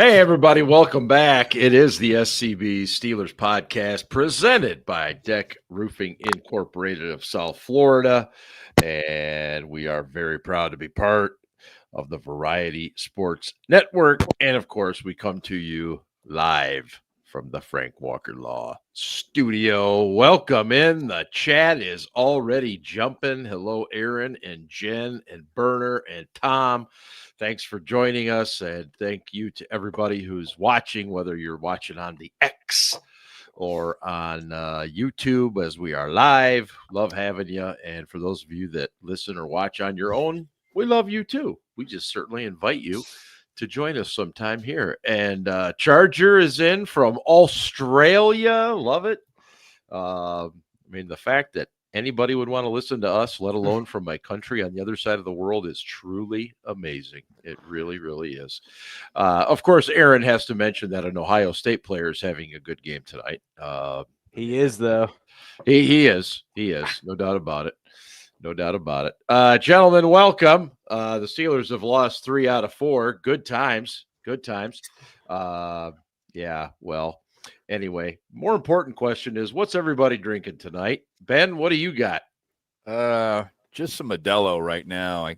Hey, everybody, welcome back. It is the SCB Steelers Podcast presented by Deck Roofing Incorporated of South Florida. And we are very proud to be part of the Variety Sports Network. And of course, we come to you live from the Frank Walker Law Studio. Welcome in. The chat is already jumping. Hello, Aaron and Jen and Berner and Tom. Thanks for joining us, and thank you to everybody who's watching, whether you're watching on the X or on YouTube as we are live. Love having you. And for those of you that listen or watch on your own, we love you too. We just certainly invite you to join us sometime here. And Charger is in from Australia. Love it. I mean, the fact that anybody would want to listen to us, let alone from my country on the other side of the world, is truly amazing. It really, really is. Of course, Aaron has to mention that an Ohio State player is having a good game tonight. He is, though. He is. No doubt about it. No doubt about it. Gentlemen, welcome. The Steelers have lost 3 out of 4. Good times. Yeah, well, anyway, more important question is, what's everybody drinking tonight? Ben, what do you got? Just some Modelo right now. I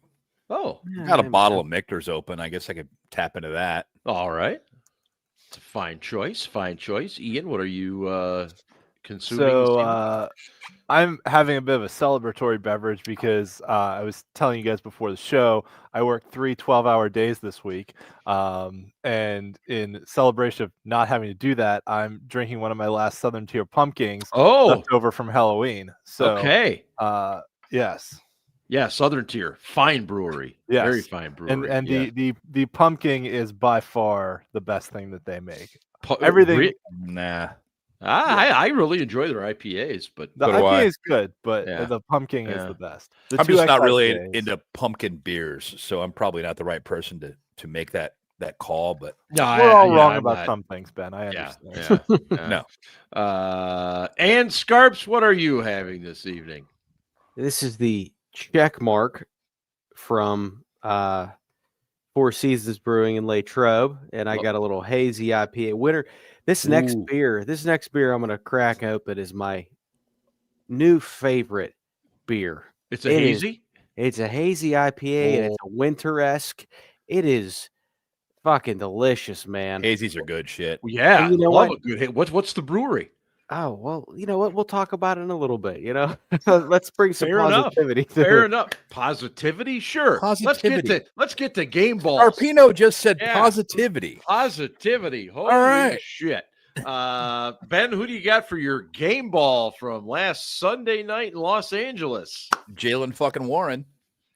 got a bottle of Michter's open. I guess I could tap into that. All right. It's a fine choice. Ian, what are you consuming? So I'm having a bit of a celebratory beverage because I was telling you guys before the show, I worked 3 12-hour days this week. And in celebration of not having to do that, I'm drinking one of my last Southern Tier pumpkins left over from Halloween. So, okay. Yes. Yeah, Southern Tier. Fine brewery. Yes. Very fine brewery. And the pumpkin is by far the best thing that they make. Everything. Nah. I really enjoy their IPAs, but the IPA is good, but the pumpkin is the best. I'm just not really into pumpkin beers, so I'm probably not the right person to make that call. But we're all wrong about some things, Ben. I understand. No. And Scarps, what are you having this evening? This is the check mark from Four Seasons Brewing in Latrobe, and I got a little hazy IPA winter. This next beer I'm going to crack open is my new favorite beer. It's a hazy? It's a hazy IPA, and it's a winter-esque. It is fucking delicious, man. Hazies are good shit. Yeah, you know love a good. What's the brewery? Oh, well, you know what? We'll talk about it in a little bit, Let's bring some positivity. Fair enough. Positivity? Sure. Positivity. Let's get to game balls. Arpino just said positivity. Positivity. Holy shit. Ben, who do you got for your game ball from last Sunday night in Los Angeles? Jalen fucking Warren.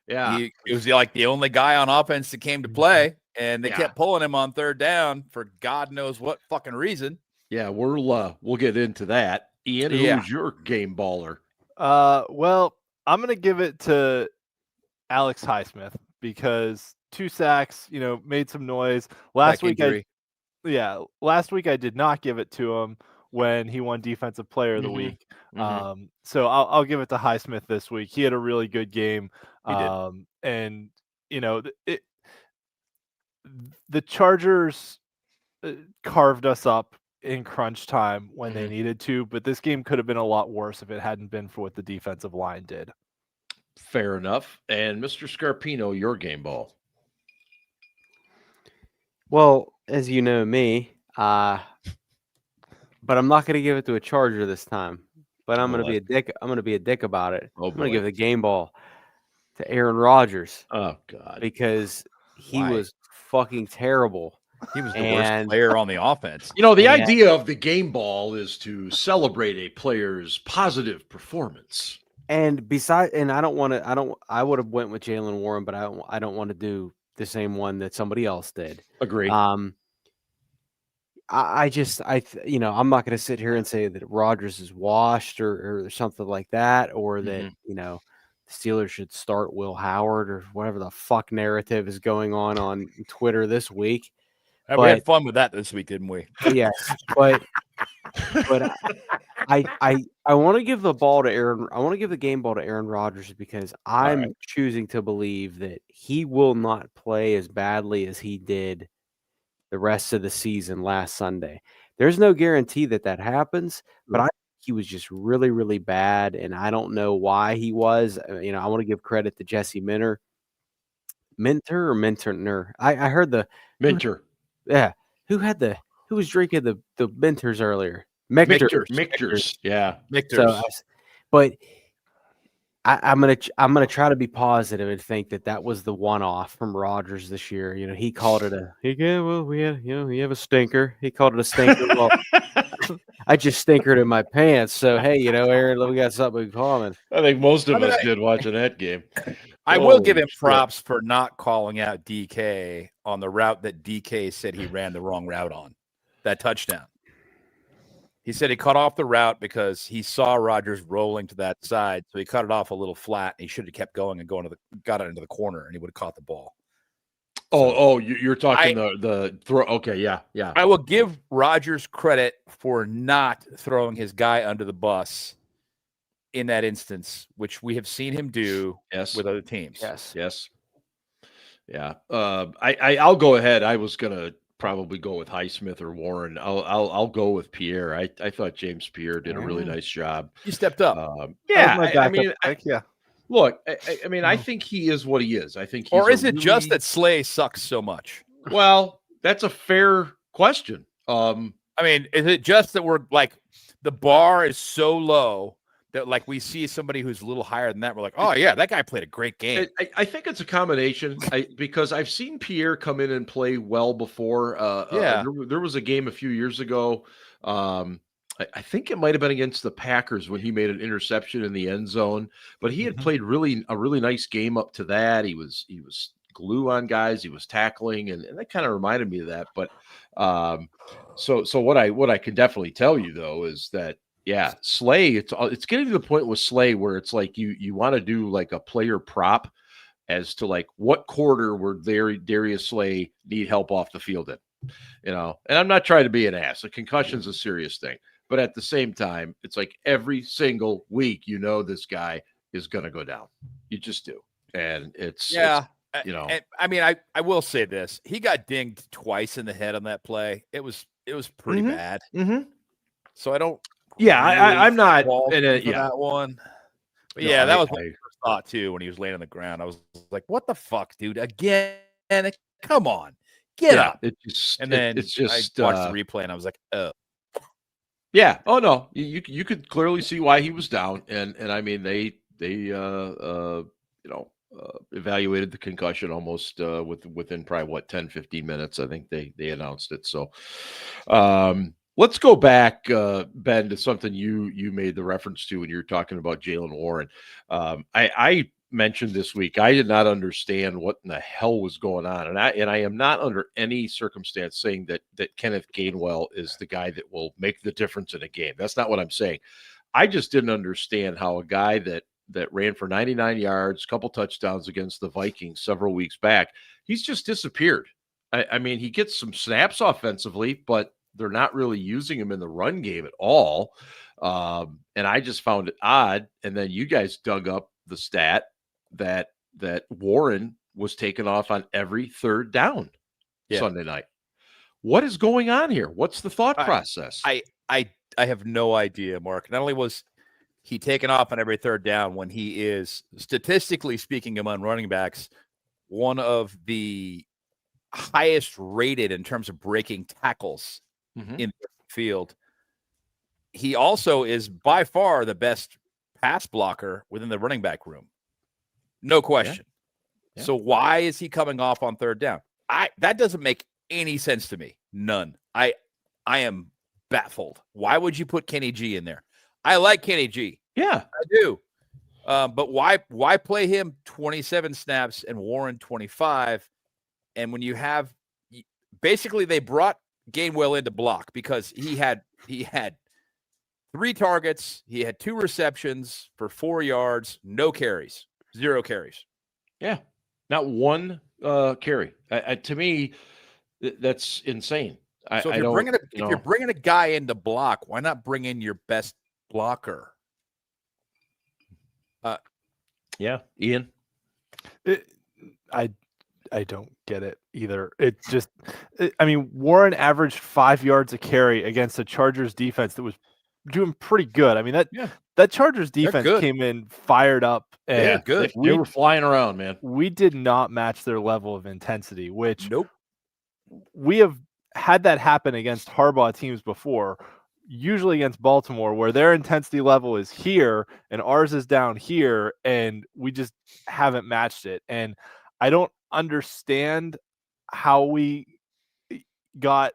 Yeah. He was like the only guy on offense that came to play, and they kept pulling him on third down for God knows what fucking reason. Yeah, we'll get into that. Ian, who's your game baller? Well, I'm gonna give it to Alex Highsmith because 2 sacks, made some noise. Last week I did not give it to him when he won Defensive Player of the Week. So I'll give it to Highsmith this week. He had a really good game. He did. And the Chargers carved us up in crunch time when they needed to, but this game could have been a lot worse if it hadn't been for what the defensive line did. Fair enough. And Mr. Scarpino, your game ball. Well, as you know me, but I'm not going to give it to a Charger this time. But I'm going to be a dick. I'm going to be a dick about it. I'm going to give the game ball to Aaron Rodgers. Oh God, because he was fucking terrible. He was the worst player on the offense. The idea of the game ball is to celebrate a player's positive performance. And I would have went with Jalen Warren, but I don't want to do the same one that somebody else did. Agree. I'm not going to sit here and say that Rodgers is washed or something like that, or that, the Steelers should start Will Howard or whatever the fuck narrative is going on Twitter this week. We had fun with that this week, didn't we? Yes, but I want to give the ball to Aaron. I want to give the game ball to Aaron Rodgers because I'm choosing to believe that he will not play as badly as he did the rest of the season last Sunday. There's no guarantee that happens, but I think he was just really, really bad, and I don't know why he was. I want to give credit to Jesse Minter. Minter or Minter? I heard the Minter. Yeah. Who was drinking the Minters earlier? Mictors. Yeah. Mictors. But I'm gonna try to be positive and think that was the one-off from Rodgers this year. He called it we have a stinker. He called it a stinker. Well, I just stinkered in my pants. So hey, Aaron, we got something in common. I think most of us did watching that game. I will give him props for not calling out DK on the route that DK said he ran the wrong route on. That touchdown. He said he cut off the route because he saw Rodgers rolling to that side, so he cut it off a little flat. And he should have kept going and got it into the corner, and he would have caught the ball. You're talking the throw. Okay, yeah. I will give Rodgers credit for not throwing his guy under the bus in that instance, which we have seen him do with other teams. Yes. Yeah. I'll go ahead. I was gonna probably go with Highsmith or Warren. I'll go with Pierre. I thought James Pierre did a really nice job. He stepped up. Look, I think he is what he is. I think or is it just that Slay sucks so much? Well, that's a fair question. Is it just that we're like the bar is so low that like we see somebody who's a little higher than that, we're like, oh yeah, that guy played a great game. I think it's a combination. Because I've seen Pierre come in and play well before. There was a game a few years ago. I think it might have been against the Packers when he made an interception in the end zone. But he had played a really nice game up to that. He was glue on guys. He was tackling, and that kind of reminded me of that. But so what I can definitely tell you though is that. Yeah, Slay. It's getting to the point with Slay where it's like you want to do like a player prop as to like what quarter would Darius Slay need help off the field in, And I'm not trying to be an ass. A concussion's a serious thing, but at the same time, it's like every single week, this guy is going to go down. You just do, and it's I will say this: he got dinged twice in the head on that play. It was pretty bad. Mm-hmm. So I don't. Yeah, I'm not in that one. But that was my first thought too when he was laying on the ground. I was like, "What the fuck, dude? Again? Come on, get up!" It's just I watched the replay and I was like, "Oh, yeah. Oh no, you could clearly see why he was down, and they evaluated the concussion almost within probably 10, 15 minutes. I think they announced it. So, let's go back, Ben, to something you made the reference to when you were talking about Jaylen Warren. I mentioned this week I did not understand what in the hell was going on, and I am not under any circumstance saying that Kenneth Gainwell is the guy that will make the difference in a game. That's not what I'm saying. I just didn't understand how a guy that ran for 99 yards, a couple touchdowns against the Vikings several weeks back, he's just disappeared. He gets some snaps offensively, but they're not really using him in the run game at all. And I just found it odd. And then you guys dug up the stat that Warren was taken off on every third down Sunday night. What is going on here? What's the thought process? I have no idea, Mark. Not only was he taken off on every third down when he is, statistically speaking, among running backs, one of the highest rated in terms of breaking tackles in the field. He also is by far the best pass blocker within the running back room. No question. Yeah. So why is he coming off on third down? That doesn't make any sense to me. None. I am baffled. Why would you put Kenny G in there? I like Kenny G. Yeah, I do. But why play him 27 snaps and Warren 25? And when you have basically they brought Gainwell into block because he had 3 targets, he had 2 receptions for 4 yards, no carries, 0 carries. Yeah, not one carry. To me, that's insane. So if you're bringing a guy into block, why not bring in your best blocker? Yeah, Ian. I I don't get it either. I mean, Warren averaged 5 yards a carry against a Chargers defense that was doing pretty good. I mean, that Chargers defense came in fired up. And good. They were flying around, man. We did not match their level of intensity, which Nope. We have had that happen against Harbaugh teams before, usually against Baltimore, where their intensity level is here and ours is down here, and we just haven't matched it. And I don't understand how we got,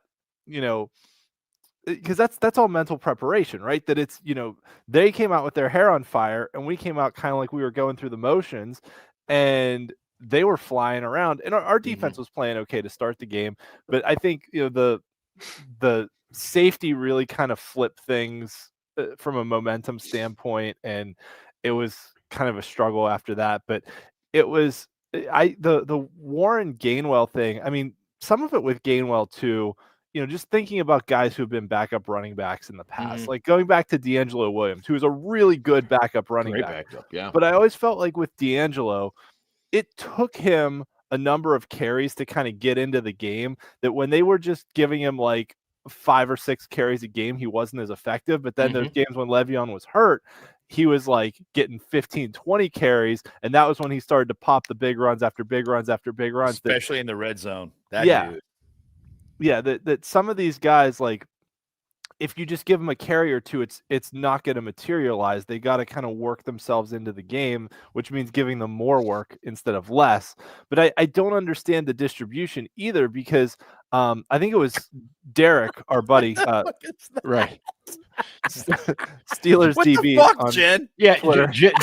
because that's all mental preparation, right? That it's, they came out with their hair on fire and we came out kind of like we were going through the motions, and they were flying around, and our defense was playing okay to start the game. But I think, the safety really kind of flipped things from a momentum standpoint, and it was kind of a struggle after that. But it was the Warren Gainwell thing. I mean, some of it with Gainwell too, just thinking about guys who've been backup running backs in the past, like going back to D'Angelo Williams, who was a really good backup running back. But I always felt like with D'Angelo, it took him a number of carries to kind of get into the game, that when they were just giving him like 5 or 6 carries a game, he wasn't as effective. But then those games when Le'Veon was hurt, he was like getting 15, 20 carries. And that was when he started to pop the big runs after big runs after big runs. Especially in the red zone. That some of these guys, like, if you just give them a carry or two, it's not going to materialize. They got to kind of work themselves into the game, which means giving them more work instead of less. But I don't understand the distribution either, because I think it was Derek, our buddy, right? Steelers what DB. What the fuck, Jen? Yeah,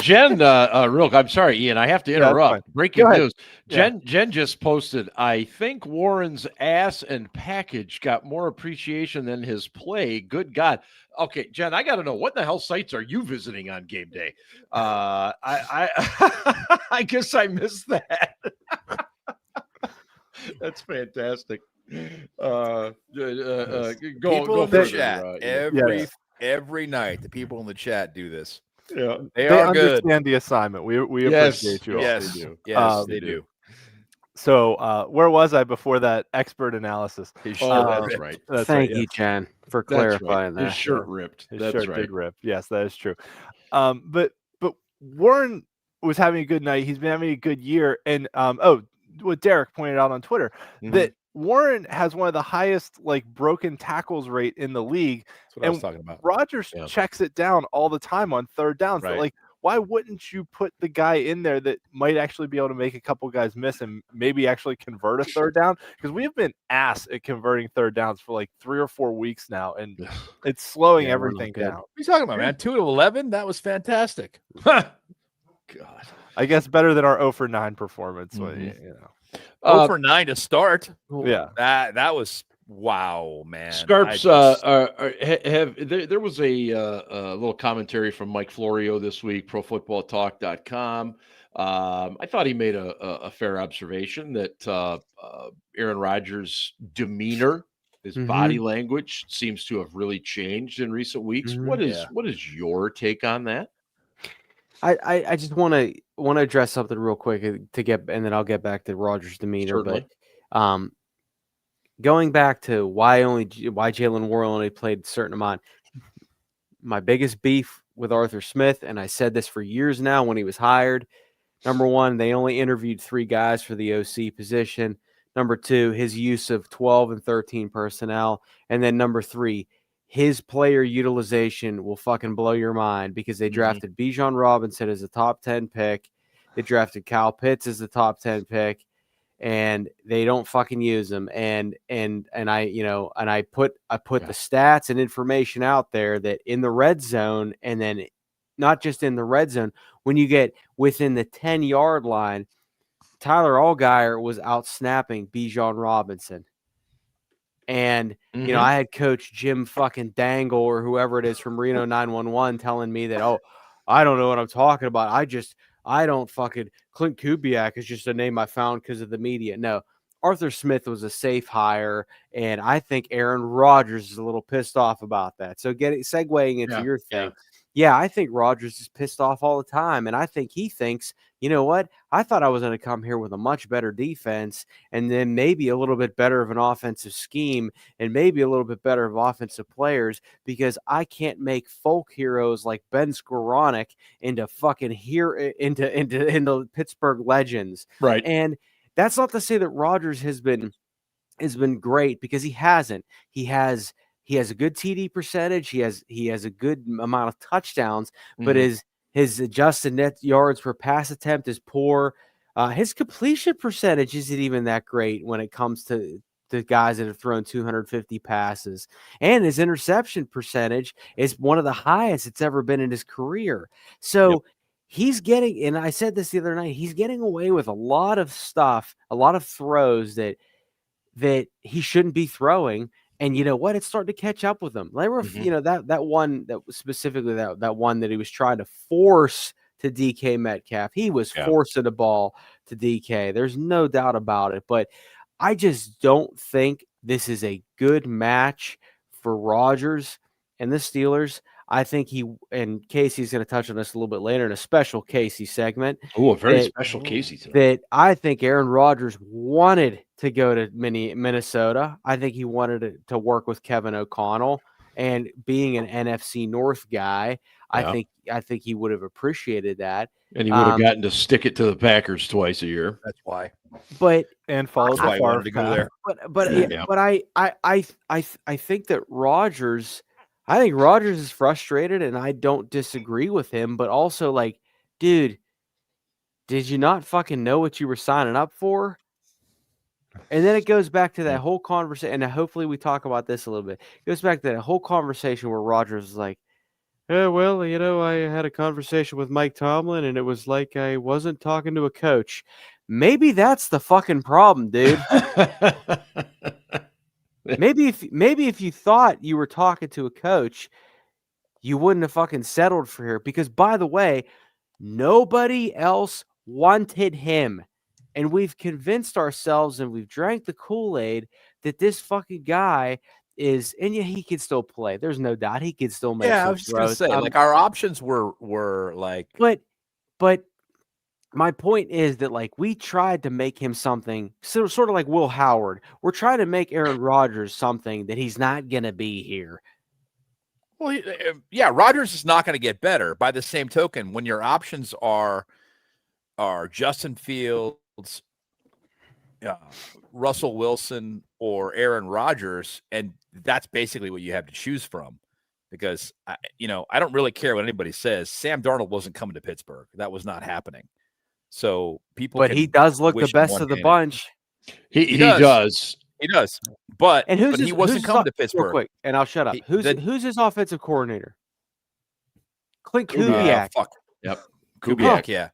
Jen. I'm sorry, Ian. I have to interrupt. Breaking news. Jen just posted, I think Warren's ass and package got more appreciation than his play. Good God. Okay, Jen, I got to know, what the hell sites are you visiting on game day? I guess I missed that. That's fantastic. Go in the chat every night. The people in the chat do this. Yeah, they are understand good. The assignment. We appreciate you. Yes, they do. Yes, they do. So where was I before that expert analysis? That's right. Thank you, Jen, for clarifying that. His shirt ripped. His shirt did rip. Yes, that is true. But Warren was having a good night. He's been having a good year. And what Derek pointed out on Twitter, that Warren has one of the highest broken tackles rate in the league. That's what I was talking about. Rodgers checks it down all the time on third downs. Right. So, why wouldn't you put the guy in there that might actually be able to make a couple guys miss and maybe actually convert a third down? Because we have been ass at converting third downs for 3 or 4 weeks now, and it's slowing everything down. What are you talking about, man? 2 to 11? That was fantastic. God. I guess better than our 0 for 9 performance. 0 for 9 to start. Yeah. That was wow, man. Scarps, there was a little commentary from Mike Florio this week, ProFootballTalk.com. I thought he made a fair observation that Aaron Rodgers' demeanor, his body language, seems to have really changed in recent weeks. What is your take on that? I just want to address something real quick and then I'll get back to Rodgers' demeanor. Certainly. But going back to why Jalen Warren only played a certain amount, my biggest beef with Arthur Smith, and I said this for years now when he was hired. Number one, they only interviewed 3 guys for the OC position. Number 2, his use of 12 and 13 personnel, and then number 3. His player utilization will fucking blow your mind, because they drafted Bijan Robinson as a top 10 pick. They drafted Kyle Pitts as the top 10 pick, and they don't fucking use him. And I put the stats and information out there that in the red zone, and then not just in the red zone, when you get within the 10-yard line, Tyler Allgeier was out snapping Bijan Robinson. And, I had Coach Jim fucking Dangle or whoever it is from Reno 911 telling me that, I don't know what I'm talking about. I don't fucking Clint Kubiak is just a name I found because of the media. No, Arthur Smith was a safe hire. And I think Aaron Rodgers is a little pissed off about that. So segueing into your thing. Yeah, I think Rodgers is pissed off all the time. And I think he thinks you know what? I thought I was going to come here with a much better defense and then maybe a little bit better of an offensive scheme and maybe a little bit better of offensive players because I can't make folk heroes like Ben Skowronek into fucking into Pittsburgh legends. Right. And that's not to say that Rodgers has been great because he hasn't. He has a good TD percentage. He has a good amount of touchdowns, but his adjusted net yards per pass attempt is poor. His completion percentage isn't even that great when it comes to the guys that have thrown 250 passes. And his interception percentage is one of the highest it's ever been in his career. So he's getting, and I said this the other night, he's getting away with a lot of stuff, a lot of throws that he shouldn't be throwing. And you know what? It's starting to catch up with him. You know, that one that was specifically that one that he was trying to force to DK Metcalf. He was forcing the ball to DK. There's no doubt about it. But I just don't think this is a good match for Rodgers and the Steelers. I think and Casey's going to touch on this a little bit later in a special Casey segment. Oh, a very special Casey tonight. That I think Aaron Rodgers wanted to go to Minnesota. I think he wanted to work with Kevin O'Connell, and being an NFC North guy, I think he would have appreciated that. And he would have gotten to stick it to the Packers twice a year. That's why. But follows why I wanted to go there. But I think that Rodgers. I think Rodgers is frustrated, and I don't disagree with him. But also, like, dude, did you not fucking know what you were signing up for? And then it goes back to that whole conversation, and hopefully we talk about this a little bit. It goes back to that whole conversation where Rodgers was like, "Yeah, well, you know, I had a conversation with Mike Tomlin, and it was like I wasn't talking to a coach." Maybe that's the fucking problem, dude. Maybe if you thought you were talking to a coach, you wouldn't have fucking settled for here. Because, by the way, nobody else wanted him. And we've convinced ourselves and we've drank the Kool-Aid that this fucking guy is, and he can still play. There's no doubt he can still make. Yeah, I was just gonna say, like, our options were like, but my point is that, like, we tried to make him something sort of like Will Howard. We're trying to make Aaron Rodgers something that he's not going to be here. Well, yeah, Rodgers is not going to get better. By the same token, when your options are Justin Fields, Russell Wilson, or Aaron Rodgers, and that's basically what you have to choose from. Because, I don't really care what anybody says. Sam Darnold wasn't coming to Pittsburgh. That was not happening. So he does look the best of the bunch. He does. He does. But he wasn't coming to Pittsburgh. Real quick, and I'll shut up. Who's his offensive coordinator? Clint Kubiak. Yep. Kubiak, yeah.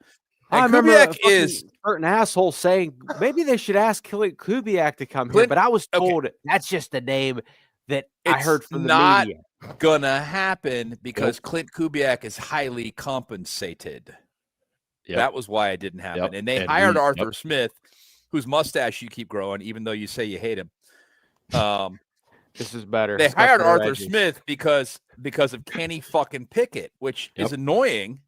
I remember Kubiak is an asshole saying maybe they should ask Clint Kubiak to come here, but I was told that's just the name that I heard from the media. Not gonna happen because Clint Kubiak is highly compensated. Yep. That was why it didn't happen. Yep. And they hired Arthur Smith, whose mustache you keep growing, even though you say you hate him. This is better. They hired Arthur Smith because of Kenny fucking Pickett, which is annoying.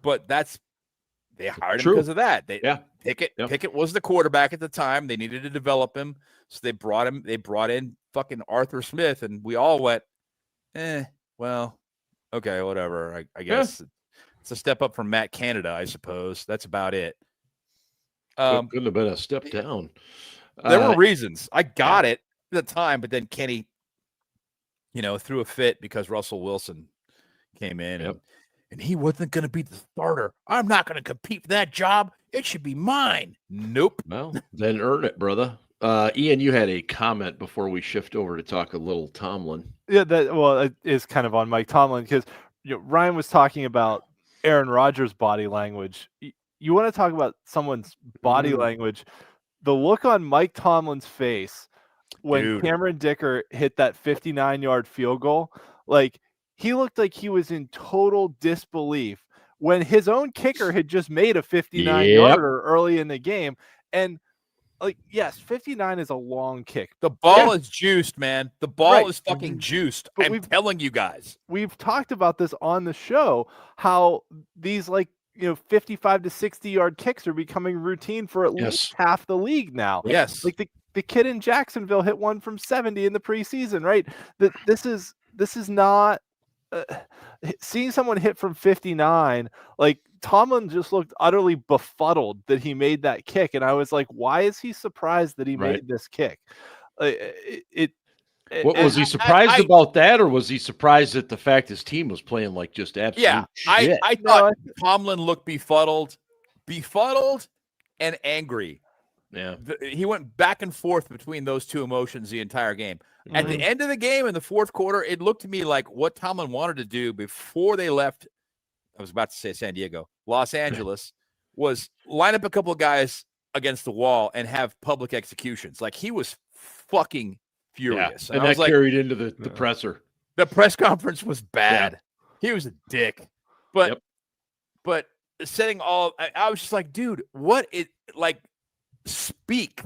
But they hired him because of that. Pickett was the quarterback at the time. They needed to develop him, so they brought him. They brought in fucking Arthur Smith, and we all went, well, okay, whatever. I guess. It's a step up from Matt Canada, I suppose. That's about it. Couldn't have been a step down. There were reasons. I got it at the time, but then Kenny, threw a fit because Russell Wilson came in and he wasn't going to be the starter. I'm not going to compete for that job. It should be mine. Nope. Well, then earn it, brother. Ian, you had a comment before we shift over to talk a little Tomlin. Yeah, it is kind of on Mike Tomlin because Ryan was talking about Aaron Rodgers' body language. You want to talk about someone's body language? The look on Mike Tomlin's face when Cameron Dicker hit that 59-yard field goal, like he looked like he was in total disbelief when his own kicker had just made a 59-yarder early in the game. And like, yes, 59 is a long kick. The ball is juiced, man. The ball is fucking juiced. I'm telling you guys. We've talked about this on the show, how these like 55 to 60-yard kicks are becoming routine for at least half the league now. Yes. Like the kid in Jacksonville hit one from 70 in the preseason, right? This is not seeing someone hit from 59. Like Tomlin just looked utterly befuddled that he made that kick, and I was like, why is he surprised that he made this kick? Was he surprised about that, or was he surprised at the fact his team was playing like just absolute shit? I thought Tomlin looked befuddled and angry. Yeah. He went back and forth between those two emotions the entire game. Mm-hmm. At the end of the game in the fourth quarter, it looked to me like what Tomlin wanted to do before they left, I was about to say San Diego, Los Angeles, was line up a couple of guys against the wall and have public executions. Like, he was fucking furious. And that carried into the presser. The press conference was bad. Yeah. He was a dick. But setting all, I was just like, dude, speak.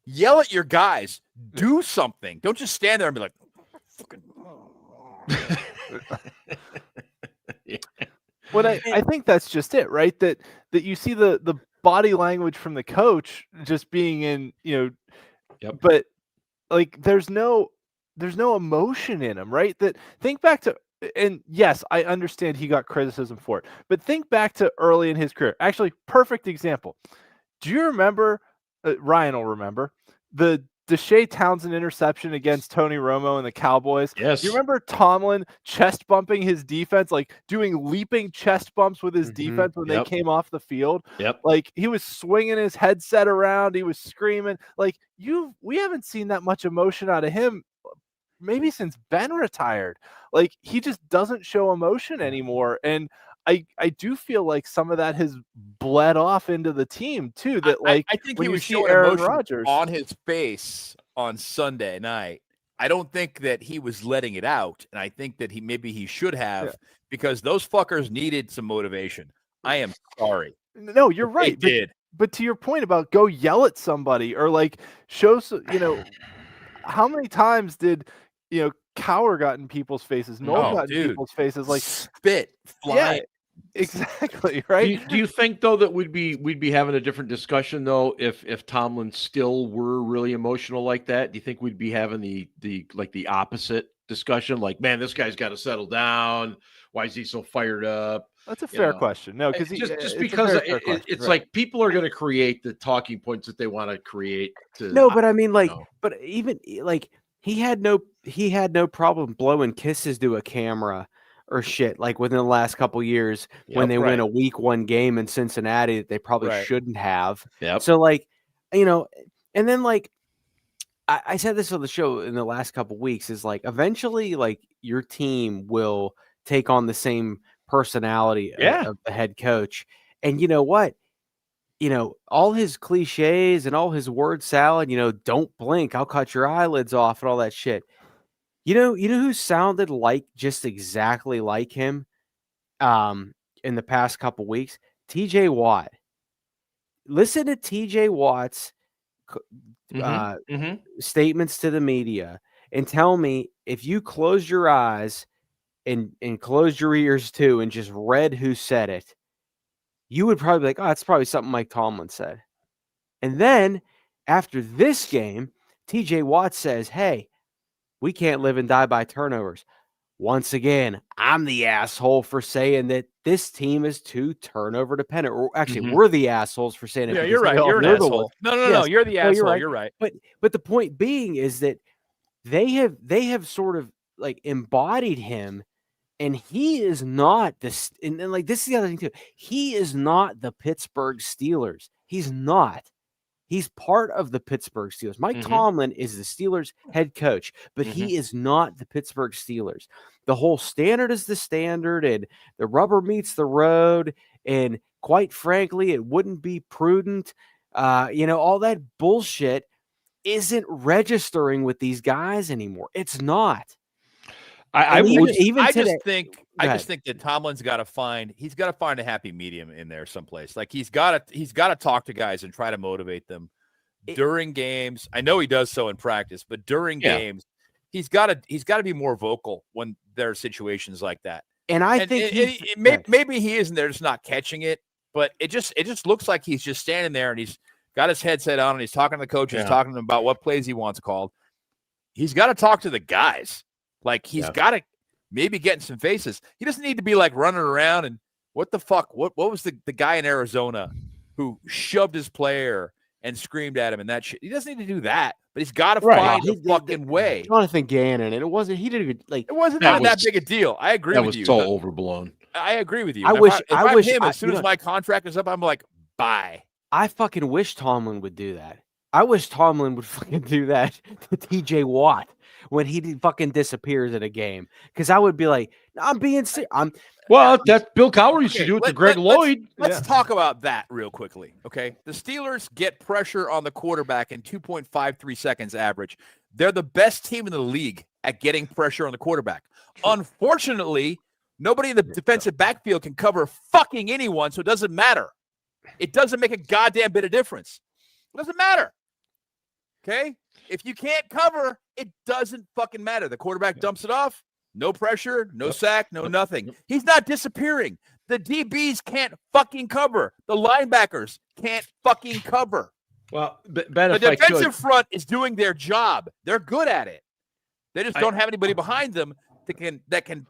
Yell at your guys. Do something. Don't just stand there and be like, fucking. Well, I think that's just it, right? That you see the body language from the coach just being in, but like there's no emotion in him, right? That think back to, and yes, I understand he got criticism for it, but think back to early in his career. Actually, perfect example. Do you remember? Ryan will remember the Deshae Townsend interception against Tony Romo and the Cowboys. Yes. Do you remember Tomlin chest bumping his defense, like doing leaping chest bumps with his defense when they came off the field? Yep. Like he was swinging his headset around. He was screaming. Like we haven't seen that much emotion out of him maybe since Ben retired. Like he just doesn't show emotion anymore. And I do feel like some of that has bled off into the team too. That I think when he you was see showing Aaron emotion Rodgers on his face on Sunday night. I don't think that he was letting it out, and I think that he should have because those fuckers needed some motivation. I am sorry. No, you're right. But to your point about go yell at somebody or like show, how many times did Cower got in people's faces? Noel got in people's faces, like spit, fly. Yeah, exactly. Right. Do you think though that we'd be having a different discussion though if Tomlin still were really emotional like that? Do you think we'd be having the opposite discussion? Like, man, this guy's got to settle down. Why is he so fired up? That's a fair question. No, because just because it's like people are going to create the talking points that they want to create. But I mean, like, but even like he had no problem blowing kisses to a camera or shit like within the last couple years when they win a week 1 game in Cincinnati that they probably shouldn't have. Yep. So like, and then like I said this on the show in the last couple weeks is like eventually like your team will take on the same personality of the head coach. And you know what? All his cliches and all his word salad, don't blink, I'll cut your eyelids off and all that shit. You know who sounded like just exactly like him in the past couple weeks? TJ Watt. Listen to TJ Watt's statements to the media and tell me if you close your eyes and close your ears too and just read who said it, you would probably be like, oh, that's probably something Mike Tomlin said. And then after this game, TJ Watt says, hey, we can't live and die by turnovers. Once again, I'm the asshole for saying that this team is too turnover dependent. Or actually, we're the assholes for saying it. Yeah, you're right. You're an asshole. No. You're the asshole. You're right. But the point being is that they have sort of like embodied him, and he is not this. And like this is the other thing too. He is not the Pittsburgh Steelers. He's not. He's part of the Pittsburgh Steelers. Mike Tomlin is the Steelers head coach, but he is not the Pittsburgh Steelers. The whole standard is the standard, and the rubber meets the road. And quite frankly, it wouldn't be prudent. All that bullshit isn't registering with these guys anymore. It's not. I just think that Tomlin's got to find a happy medium in there someplace. Like he's got to talk to guys and try to motivate them during games. I know he does so in practice, but during games, he's got to be more vocal when there are situations like that. And I think maybe he isn't there, just not catching it. But it just looks like he's just standing there and he's got his headset on and he's talking to the coaches, talking to them about what plays he wants called. He's got to talk to the guys. Like he's got to maybe get in some faces. He doesn't need to be like running around and what the fuck? What was the guy in Arizona who shoved his player and screamed at him and that shit? He doesn't need to do that, but he's got to find a fucking way. Jonathan Gannon, and it wasn't. He didn't even like. It wasn't that big a deal. I agree with you. That was so overblown. I agree with you. I wish him, as soon as my contract is up, I'm like, bye. I fucking wish Tomlin would do that. I wish Tomlin would fucking do that to TJ Watt when he fucking disappears in a game. Because I would be like, I'm being serious. That's Bill Cowher used to do it to Greg Lloyd. Let's talk about that real quickly. Okay. The Steelers get pressure on the quarterback in 2.53 seconds average. They're the best team in the league at getting pressure on the quarterback. Unfortunately, nobody in the defensive backfield can cover fucking anyone, so it doesn't matter. It doesn't make a goddamn bit of difference. It doesn't matter. Okay? If you can't cover, it doesn't fucking matter. The quarterback dumps it off. No pressure, no sack, no nothing. He's not disappearing. The DBs can't fucking cover. The linebackers can't fucking cover. Well, Ben, the defensive front is doing their job. They're good at it. They just don't have anybody behind them that can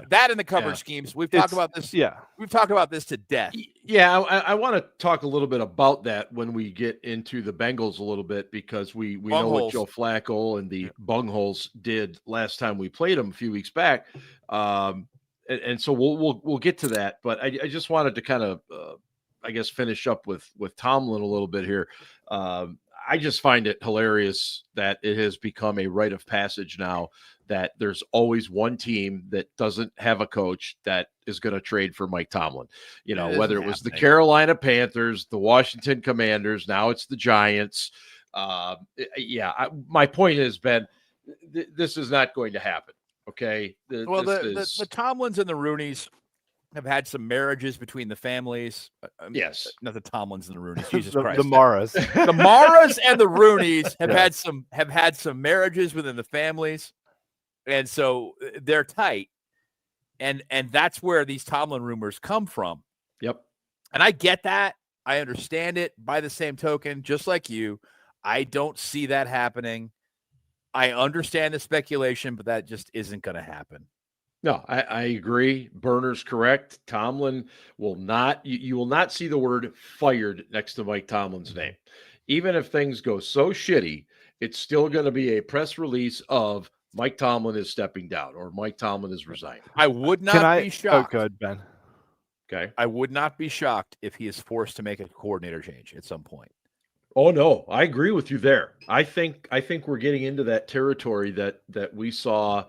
that in the coverage schemes. We've talked about this. Yeah. We've talked about this to death. Yeah. I want to talk a little bit about that when we get into the Bengals a little bit, because we know what Joe Flacco and the bungholes did last time we played them a few weeks back. And so we'll get to that, but I just wanted to kind of, I guess, finish up with Tomlin a little bit here. I just find it hilarious that it has become a rite of passage now that there's always one team that doesn't have a coach that is going to trade for Mike Tomlin. Whether it was the Carolina Panthers, the Washington Commanders, now it's the Giants. My point is, Ben, this is not going to happen. Okay. The Tomlins and the Rooneys have had some marriages between the families. Yes. Not the Tomlins and the Rooneys. Jesus Christ. The Maras. The Maras and the Rooneys have had some marriages within the families. And so they're tight. And that's where these Tomlin rumors come from. Yep. And I get that. I understand it. By the same token, just like you, I don't see that happening. I understand the speculation, but that just isn't going to happen. No, I agree. Berner's correct. Tomlin will not, you will not see the word fired next to Mike Tomlin's name. Even if things go so shitty, it's still going to be a press release of Mike Tomlin is stepping down or Mike Tomlin is resigning. I would not be shocked. Oh, good, Ben. Okay. I would not be shocked if he is forced to make a coordinator change at some point. Oh no, I agree with you there. I think we're getting into that territory that we saw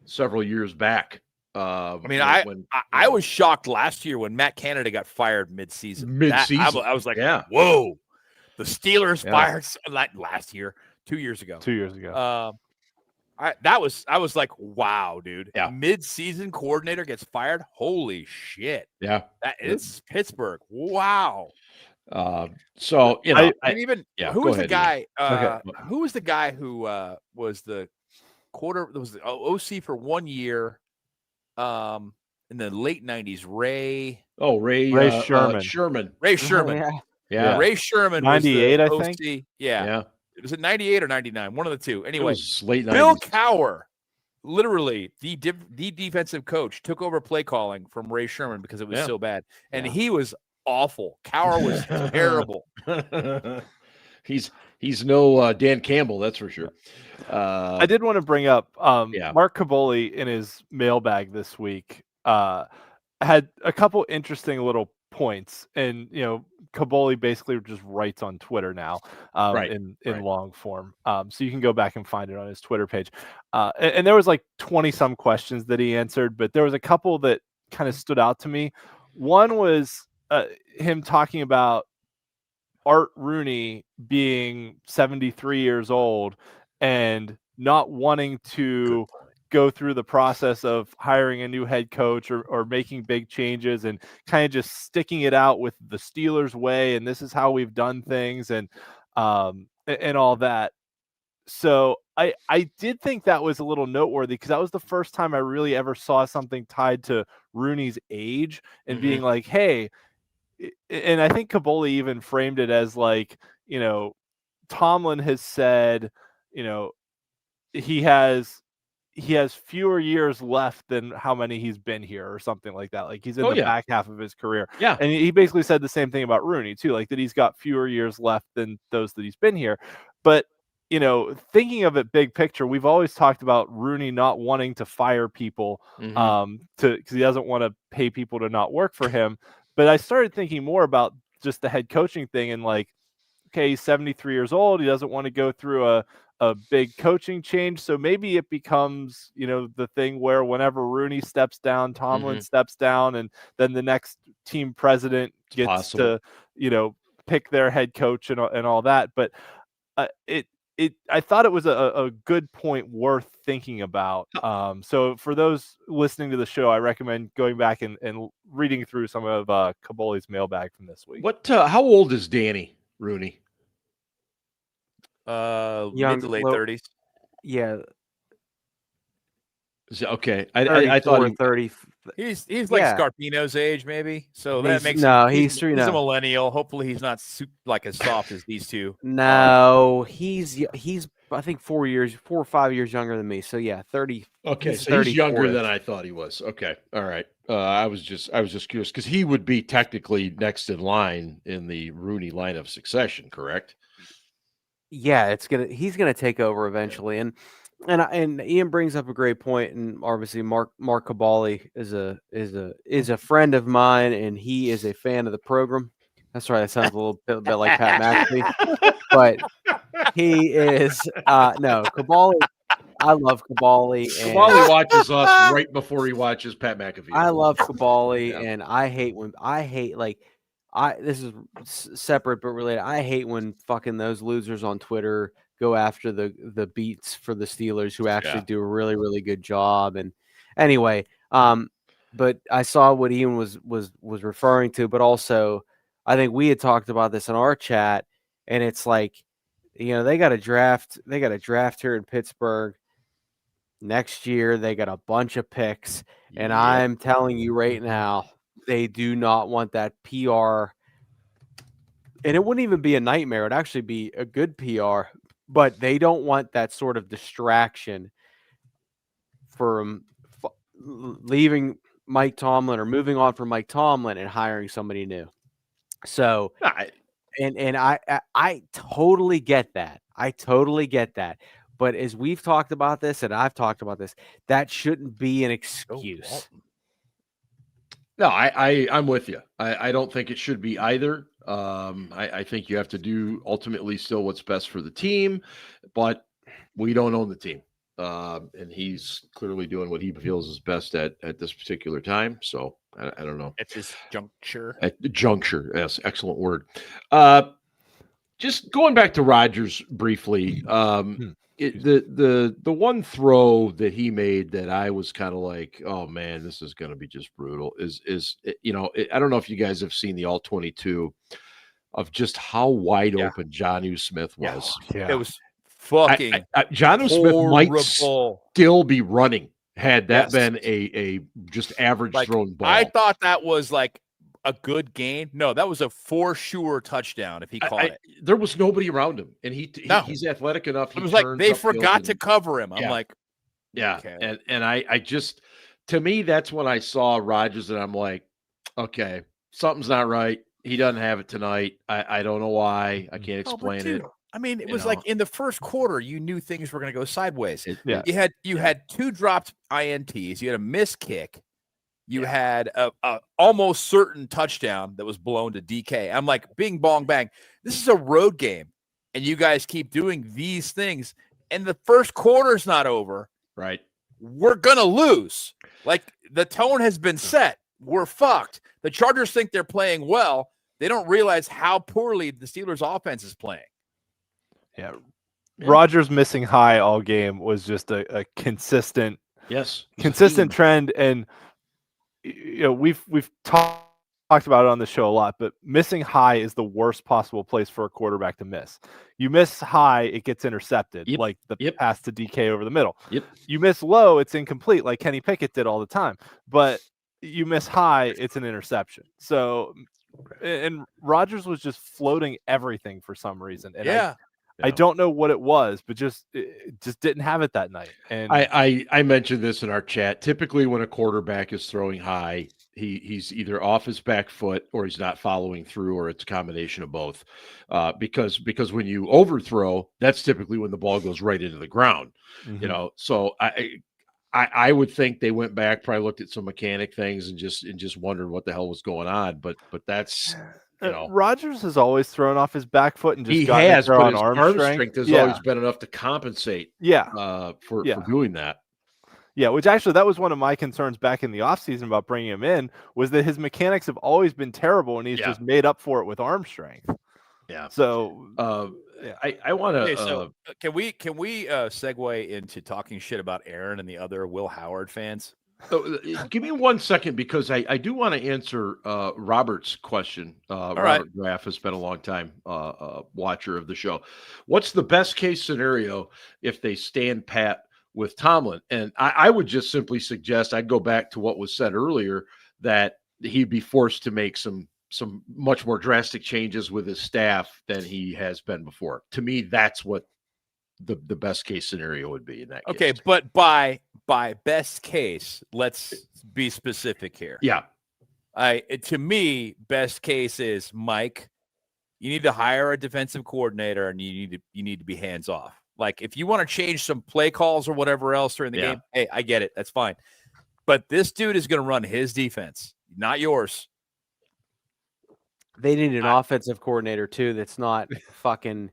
several years back. I was shocked last year when Matt Canada got fired mid-season. I was like, whoa, the Steelers fired last year, 2 years ago. 2 years ago. I was like, wow, dude. Yeah. Mid-season coordinator gets fired. Holy shit. Yeah. It's Pittsburgh. Wow. So who was the guy? Who was the guy who was the OC for 1 year in the late 90s? Ray Sherman. Ray Sherman. Yeah. Ray Sherman 98, was the I OC. think. Yeah. Was it 98 or 99? One of the two. Anyway, late 90s. Bill Cowher, literally the defensive coach, took over play calling from Ray Sherman because it was so bad. And he was awful. Cowher was terrible. He's no Dan Campbell, that's for sure. I did want to bring up Mark Caboli in his mailbag this week had a couple interesting little points, and Caboli basically just writes on Twitter now in long form, so you can go back and find it on his Twitter page, and there was like 20 some questions that he answered, but there was a couple that kind of stood out to me. One was him talking about Art Rooney being 73 years old and not wanting to go through the process of hiring a new head coach or making big changes, and kind of just sticking it out with the Steelers way. And this is how we've done things, and all that. So I did think that was a little noteworthy because that was the first time I really ever saw something tied to Rooney's age and being like, hey, and I think Kaboli even framed it as like, Tomlin has said, he has fewer years left than how many he's been here or something like that. Like he's in the back half of his career. Yeah. And he basically said the same thing about Rooney too, like that he's got fewer years left than those that he's been here. But, thinking of it big picture, we've always talked about Rooney not wanting to fire people because he doesn't want to pay people to not work for him. But I started thinking more about just the head coaching thing and like, okay, he's 73 years old. He doesn't want to go through a big coaching change. So maybe it becomes, the thing where whenever Rooney steps down, Tomlin steps down, and then the next team president gets to, pick their head coach and all that. But I thought it was a good point worth thinking about. So for those listening to the show, I recommend going back and reading through some of Kaboli's mailbag from this week. How old is Danny Rooney? Mid to late 30s. Yeah. Okay. I thought 30. He's like Scarpino's age, maybe. So that makes he's a millennial. Hopefully, he's not like as soft as these two. No, he's I think 4 or 5 years younger than me. So yeah, 30. Okay, so he's younger than I thought he was. Okay, all right. I was just curious because he would be technically next in line in the Rooney line of succession, correct? Yeah, he's gonna take over eventually, and Ian brings up a great point, and obviously Mark Kabali is a friend of mine, and he is a fan of the program. That's right, that sounds a little bit like Pat McAfee, but he is Kabali. I love Kabali. Kabali watches us right before he watches Pat McAfee. I love Kabali, and this is separate but related. I hate when fucking those losers on Twitter go after the beats for the Steelers who actually do a really, really good job. And anyway, but I saw what Ian was referring to, but also I think we had talked about this in our chat, and it's like, they got a draft here in Pittsburgh next year. They got a bunch of picks, and I'm telling you right now, they do not want that PR, and it wouldn't even be a nightmare. It'd actually be a good PR, but they don't want that sort of distraction from leaving Mike Tomlin or moving on from Mike Tomlin and hiring somebody new. So, and I totally get that. I totally get that. But as we've talked about this, and I've talked about this, that shouldn't be an excuse. No, I'm with you. I don't think it should be either. I think you have to do ultimately still what's best for the team, but we don't own the team. And he's clearly doing what he feels is best at this particular time. So I don't know. At this juncture. At the juncture, yes, excellent word. Just going back to Rodgers briefly, the one throw that he made that I was kind of like, oh man, this is going to be just brutal. I don't know if you guys have seen the all 22 of just how wide open Jonnu Smith was. Yeah. It was fucking Jonnu Smith might still be running had that been a just average thrown ball. I thought that was like a good gain. No, that was a for sure touchdown if he caught it. There was nobody around him, and he's athletic enough. It was like they forgot to cover him. I'm like, okay. And I just, to me, that's when I saw Rodgers, and I'm like, okay, something's not right. He doesn't have it tonight. I don't know why. I can't explain it. I mean, it was like in the first quarter, you knew things were going to go sideways. You had two dropped INTs. You had a missed kick. You had a almost certain touchdown that was blown to DK. I'm like, bing, bong, bang. This is a road game, and you guys keep doing these things, and the first quarter's not over. Right. We're going to lose. Like, the tone has been set. We're fucked. The Chargers think they're playing well. They don't realize how poorly the Steelers' offense is playing. Yeah. Rodgers missing high all game was just a consistent trend. And we've talked talked about it on the show a lot, but missing high is the worst possible place for a quarterback to miss. You miss high, it gets intercepted, like the pass to DK over the middle. You miss low, it's incomplete, like Kenny Pickett did all the time. But you miss high, it's an interception. So, and Rodgers was just floating everything for some reason. And I don't know what it was, but it just didn't have it that night. And I mentioned this in our chat. Typically, when a quarterback is throwing high, he's either off his back foot or he's not following through, or it's a combination of both. Because when you overthrow, that's typically when the ball goes right into the ground. So I would think they went back, probably looked at some mechanic things and just wondered what the hell was going on. But that's. Rodgers has always thrown off his back foot and just he has, but but his arm strength has always been enough to compensate. For doing that. Yeah, which actually that was one of my concerns back in the offseason about bringing him in, was that his mechanics have always been terrible and he's just made up for it with arm strength. Yeah. So I want to. Okay, so can we segue into talking shit about Aaron and the other Will Howard fans? So, give me 1 second, because I do want to answer Robert's question. Robert Graff has been a long time watcher of the show. What's the best case scenario if they stand pat with Tomlin? And I would just simply suggest I'd go back to what was said earlier, that he'd be forced to make some much more drastic changes with his staff than he has been before. To me, that's what the best case scenario would be in that case. Okay, but by best case, let's be specific here. Yeah. To me, best case is, Mike, you need to hire a defensive coordinator and you need to be hands off. Like, if you want to change some play calls or whatever else during the game, hey, I get it. That's fine. But this dude is going to run his defense, not yours. They need an offensive coordinator too. That's not fucking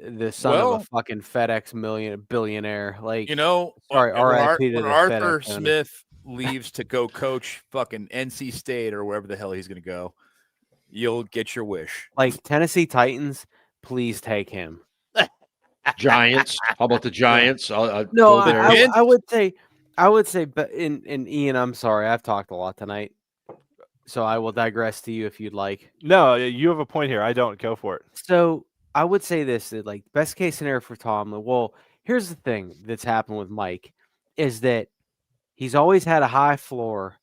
the son of a fucking FedEx billionaire. Like, sorry, R.I.P. when Arthur Smith leaves to go coach fucking NC State or wherever the hell he's going to go, you'll get your wish. Like, Tennessee Titans, please take him. Giants. How about the Giants? I would say, but in Ian, I'm sorry, I've talked a lot tonight, so I will digress to you if you'd like. No, you have a point here. I don't. Go for it. So I would say this, that, like, best case scenario for Tomlin. Well, here's the thing that's happened with Mike, is that he's always had a high floor,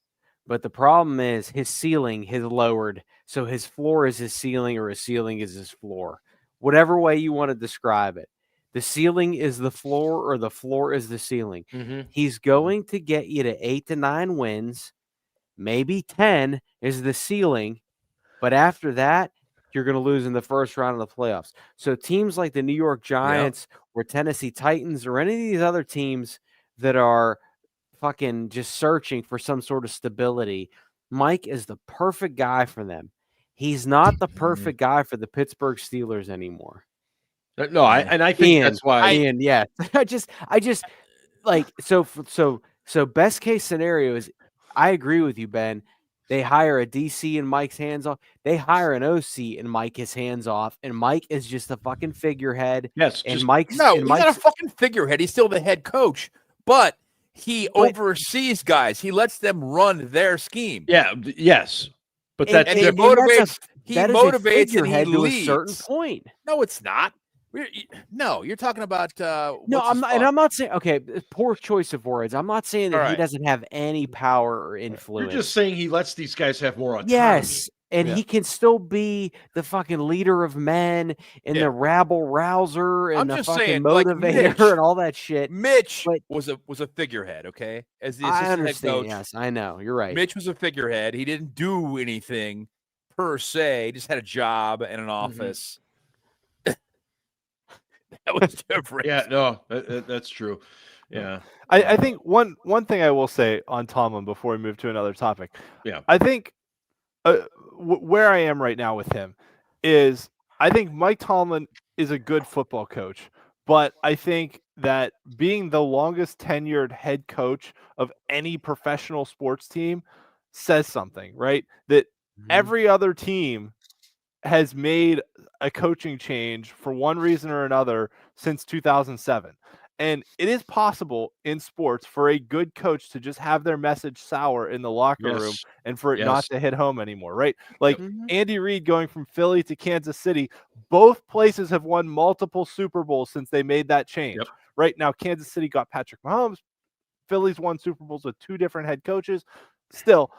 but the problem is his ceiling has lowered. So his floor is his ceiling, or his ceiling is his floor. Whatever way you want to describe it. The ceiling is the floor, or the floor is the ceiling. Mm-hmm. He's going to get you to 8 to 9 wins. Maybe 10 is the ceiling. But after that, you're going to lose in the first round of the playoffs. So teams like the New York Giants or Tennessee Titans or any of these other teams that are fucking just searching for some sort of stability, Mike is the perfect guy for them. He's not the perfect guy for the Pittsburgh Steelers anymore. No, I think Ian, that's why. Ian, yeah. I just like, so best case scenario is, I agree with you, Ben. They hire a DC and Mike's hands off. They hire an OC and Mike is hands off, and Mike is just a fucking figurehead. Yes, and he's not a fucking figurehead. He's still the head coach, but he oversees guys. He lets them run their scheme. Yeah, yes, but that he motivates. He motivates and he to leads. A certain point. No, it's not. No, you're talking about. No, I'm not, and I'm not saying. Okay, poor choice of words. I'm not saying that he doesn't have any power or influence. You're just saying he lets these guys have more autonomy. Yes, and he can still be the fucking leader of men and the rabble rouser and the fucking motivator, like, Mitch, and all that shit. Mitch was a figurehead, okay? As the assistant head coach. Yes, I know. You're right. Mitch was a figurehead. He didn't do anything per se. He just had a job and an office. That was different. Yeah, no, that's true. Yeah, I think one thing I will say on Tomlin before we move to another topic. Yeah, I think where I am right now with him is, I think Mike Tomlin is a good football coach, but I think that being the longest tenured head coach of any professional sports team says something, right? That every other team has made a coaching change for one reason or another since 2007. And it is possible in sports for a good coach to just have their message sour in the locker room and for it not to hit home anymore, right? Like Andy Reid going from Philly to Kansas City, both places have won multiple Super Bowls since they made that change. Right now, Kansas City got Patrick Mahomes. Philly's won Super Bowls with 2 different head coaches. Still,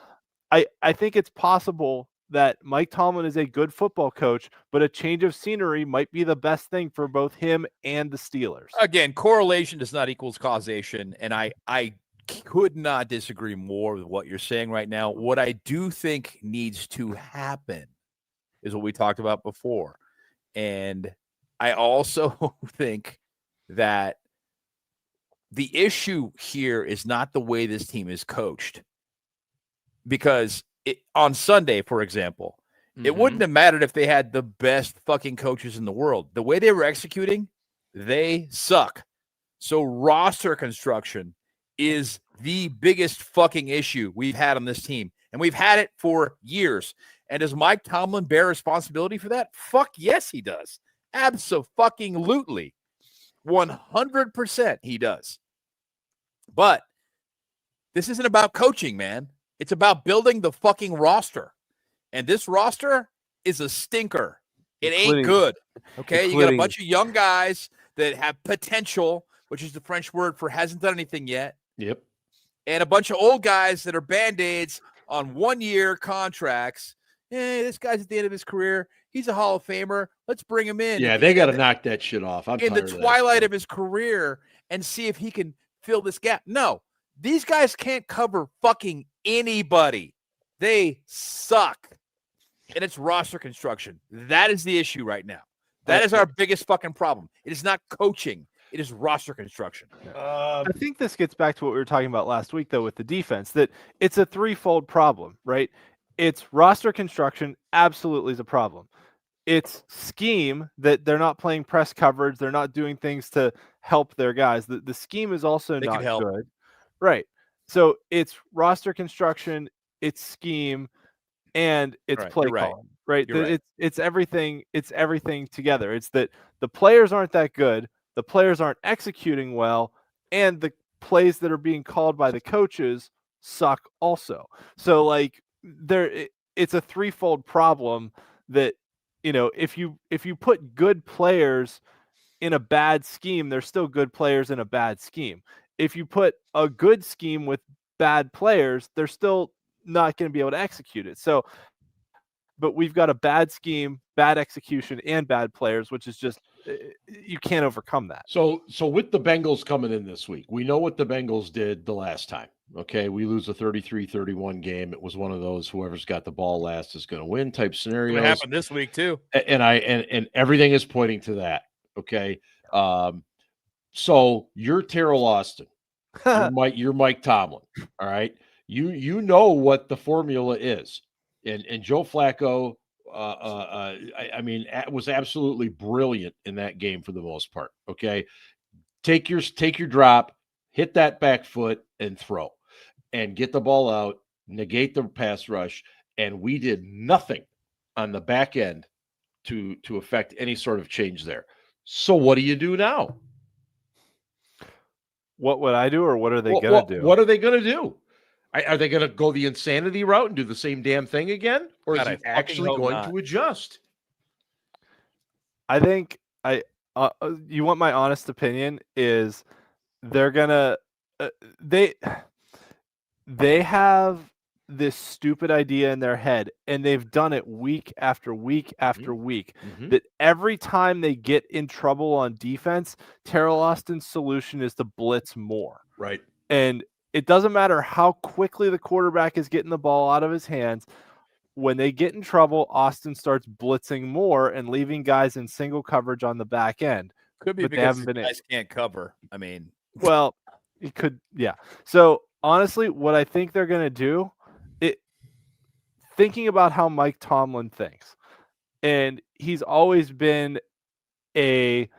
I think it's possible that Mike Tomlin is a good football coach, but a change of scenery might be the best thing for both him and the Steelers. Again, correlation does not equal causation, and I could not disagree more with what you're saying right now. What I do think needs to happen is what we talked about before. And I also think that the issue here is not the way this team is coached. Because on Sunday, for example, it wouldn't have mattered if they had the best fucking coaches in the world. The way they were executing, they suck. So roster construction is the biggest fucking issue we've had on this team. And we've had it for years. And does Mike Tomlin bear responsibility for that? Fuck yes, he does. Abso-fucking-lutely. 100% he does. But this isn't about coaching, man. It's about building the fucking roster. And this roster is a stinker. It ain't good. Okay? You got a bunch of young guys that have potential, which is the French word for hasn't done anything yet. Yep. And a bunch of old guys that are Band-Aids on 1-year contracts. Hey, this guy's at the end of his career. He's a Hall of Famer. Let's bring him in. Yeah, they got to knock that shit off. I'm in the twilight of his career and see if he can fill this gap. No, these guys can't cover fucking anybody. They suck. And it's roster construction. That is the issue right now. That is our biggest fucking problem. It is not coaching. It is roster construction. I think this gets back to what we were talking about last week, though, with the defense, that it's a threefold problem, right? It's roster construction, absolutely is a problem. It's scheme, that they're not playing press coverage. They're not doing things to help their guys. The scheme is also not good. Right. So it's roster construction, it's scheme, and it's play calling. Right. It's everything. It's everything together. It's that the players aren't that good. The players aren't executing well, and the plays that are being called by the coaches suck also. So like it's a threefold problem that, you know, if you put good players in a bad scheme, there's still good players in a bad scheme. If you put a good scheme with bad players, they're still not going to be able to execute it. So, but we've got a bad scheme, bad execution, and bad players, which is just, you can't overcome that. So with the Bengals coming in this week, we know what the Bengals did the last time. Okay, we lose a 33-31 game. It was one of those whoever's got the ball last is going to win type scenarios. It happened this week too, and everything is pointing to that. Okay, so you're Terrell Austin, you're Mike Tomlin. All right, you know what the formula is, and Joe Flacco. I mean, was absolutely brilliant in that game for the most part. Okay, take your drop, hit that back foot, and throw, and get the ball out, negate the pass rush, and we did nothing on the back end to affect any sort of change there. So what do you do now? What would I do, or what are they going to do? What are they going to do? Are they going to go the insanity route and do the same damn thing again? Or is he actually going to adjust? I think you want my honest opinion is they're going to they have this stupid idea in their head, and they've done it week after week after week, that every time they get in trouble on defense, Terrell Austin's solution is to blitz more. Right. And it doesn't matter how quickly the quarterback is getting the ball out of his hands. When they get in trouble, Austin starts blitzing more and leaving guys in single coverage on the back end. Could be because the guys can't cover. I mean, well, it could, yeah. So honestly, what I think they're going to do, thinking about how Mike Tomlin thinks, and he's always been a,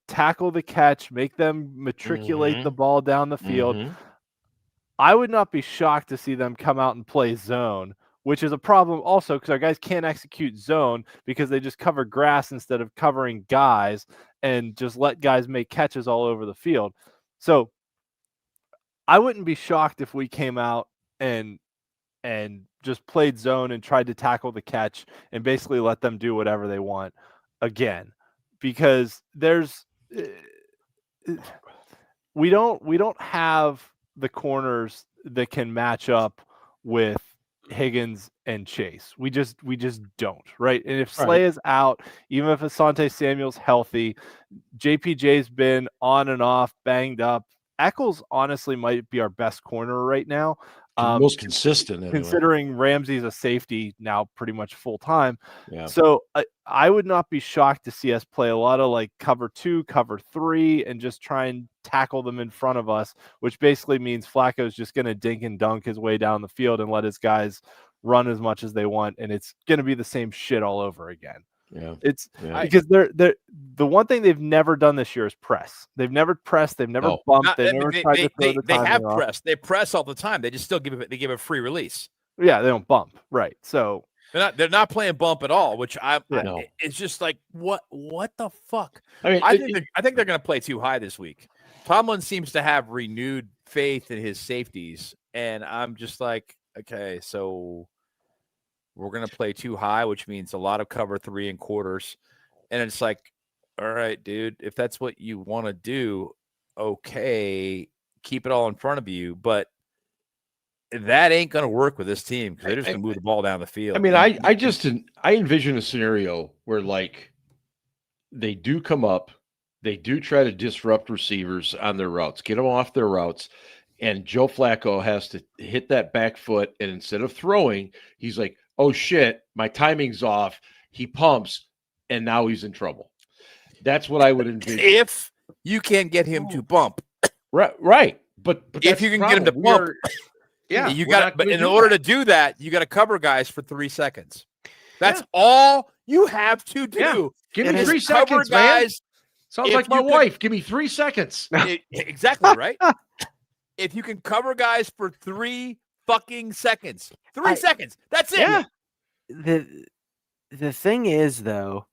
tackle the catch, make them matriculate the ball down the field. I would not be shocked to see them come out and play zone, which is a problem also because our guys can't execute zone because they just cover grass instead of covering guys. and just let guys make catches all over the field. So I wouldn't be shocked if we came out and just played zone and tried to tackle the catch and basically let them do whatever they want again, because we don't have the corners that can match up with Higgins and Chase. We just don't, right? And if Slay is out, even if Asante Samuel's healthy, JPJ's been on and off, banged up. Eccles honestly might be our best corner right now. Most consistent, anyway. Considering Ramsey's a safety now pretty much full time. Yeah. So I would not be shocked to see us play a lot of like cover 2, cover 3, and just try and tackle them in front of us, which basically means Flacco's just going to dink and dunk his way down the field and let his guys run as much as they want. And it's going to be the same shit all over again. Yeah. Because they're the one thing they've never done this year is press. They've never pressed. They've never bumped. They've never tried to throw the They have off. pressed. They press all the time. They just still give a free release. Yeah, they don't bump. Right. So they're not playing bump at all, which No. it's just like what the fuck? I mean, I think they're going to play too high this week. Tomlin seems to have renewed faith in his safeties, and I'm just like, okay, so we're going to play too high, which means a lot of cover 3 and quarters. And it's like, all right, dude, if that's what you want to do, okay, keep it all in front of you. But that ain't going to work with this team because they're just going to move the ball down the field. I mean, I envision a scenario where, like, they do come up, they do try to disrupt receivers on their routes, get them off their routes, and Joe Flacco has to hit that back foot, and instead of throwing, he's like, oh, shit, my timing's off. He pumps, and now he's in trouble. That's what I would envision. If you can get him to bump. Right. But if you can get him to bump. You got. But in order to do that, you got to cover guys for 3 seconds. That's all you have to do. Yeah. Give me 3 seconds, guys. Man. Sounds like my wife. Give me 3 seconds. Exactly, right? If you can cover guys for 3 fucking seconds. 3 seconds. That's it. Yeah. The thing is, though,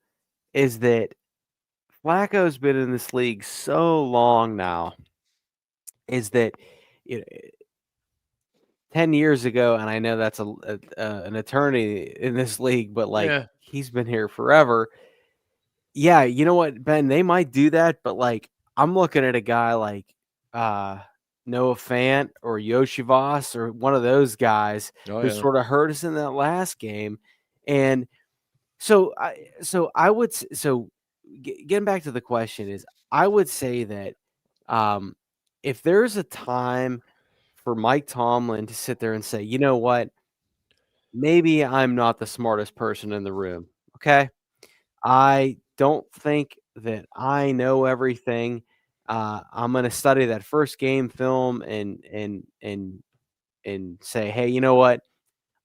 is that Flacco's been in this league so long now, is that 10 years ago, and I know that's an attorney in this league, but he's been here forever. Yeah, you know what, Ben? They might do that, but like I'm looking at a guy like Noah Fant or Yoshivas or one of those guys who sort of hurt us in that last game. And so getting back to the question is, I would say that if there's a time for Mike Tomlin to sit there and say, you know what, maybe I'm not the smartest person in the room. Okay. I don't think that I know everything. I'm going to study that first game film and say, hey, you know what?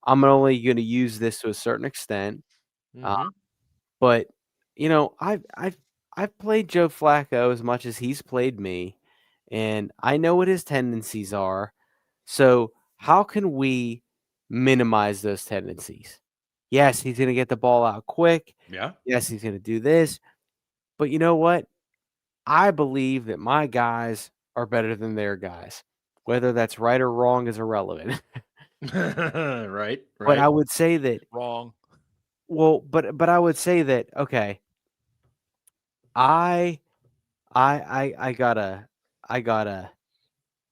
I'm only going to use this to a certain extent. But you know, I've played Joe Flacco as much as he's played me, and I know what his tendencies are. So how can we minimize those tendencies? Yes, he's going to get the ball out quick. Yeah. Yes, he's going to do this. But you know what? I believe that my guys are better than their guys. Whether that's right or wrong is irrelevant. Right. But I would say that wrong. Well, but I would say that, okay, I gotta,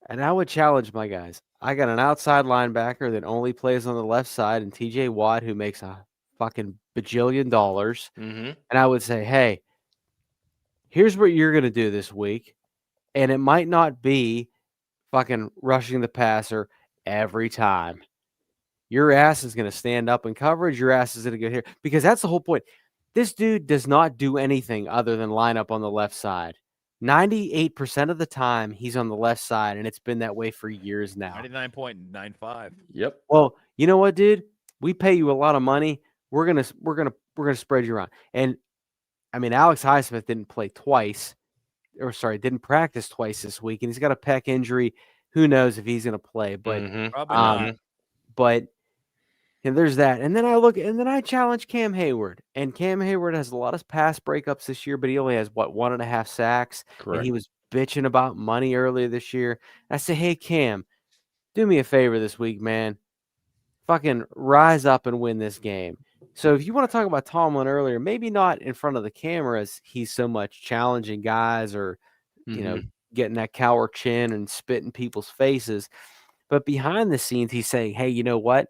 and I would challenge my guys. I got an outside linebacker that only plays on the left side, and TJ Watt, who makes a fucking bajillion dollars. And I would say, hey, here's what you're gonna do this week, and it might not be fucking rushing the passer every time. Your ass is going to stand up in coverage. Your ass is going to go here, because that's the whole point. This dude does not do anything other than line up on the left side. 98% of the time he's on the left side, and it's been that way for years now. 99.95. Yep. Well, you know what, dude? We pay you a lot of money. We're gonna spread you around. And I mean, Alex Highsmith didn't practice twice this week, and he's got a pec injury. Who knows if he's going to play? But probably not. But And there's that. And then I challenge Cam Hayward. And Cam Hayward has a lot of pass breakups this year, but he only has 1.5 sacks. Correct. And he was bitching about money earlier this year. I say, hey, Cam, do me a favor this week, man. Fucking rise up and win this game. So if you want to talk about Tomlin earlier, maybe not in front of the cameras, he's so much challenging guys or, getting that cower chin and spitting people's faces. But behind the scenes, he's saying, hey, you know what?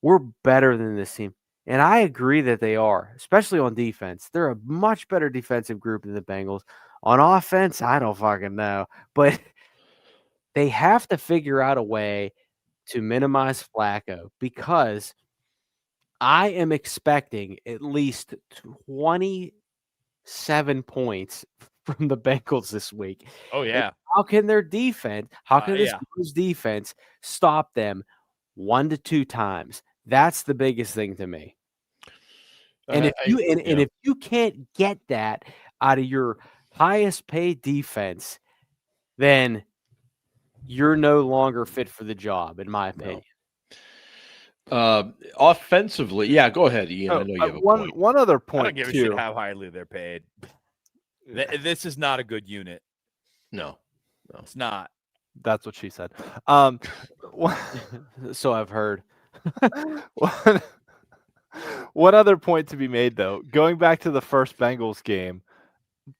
We're better than this team. And I agree that they are, especially on defense. They're a much better defensive group than the Bengals. On offense, I don't fucking know. But they have to figure out a way to minimize Flacco because I am expecting at least 27 points from the Bengals this week. Oh, yeah. And how can their defense, this defense stop them 1 to 2 times? That's the biggest thing to me. And if you can't get that out of your highest paid defense, then you're no longer fit for the job, in my opinion. Offensively, yeah, go ahead, Ian. I know you have a point. One other point, I don't give a shit how highly they're paid. This is not a good unit. No, it's not. That's what she said. So I've heard. One other point to be made, though, going back to the first Bengals game,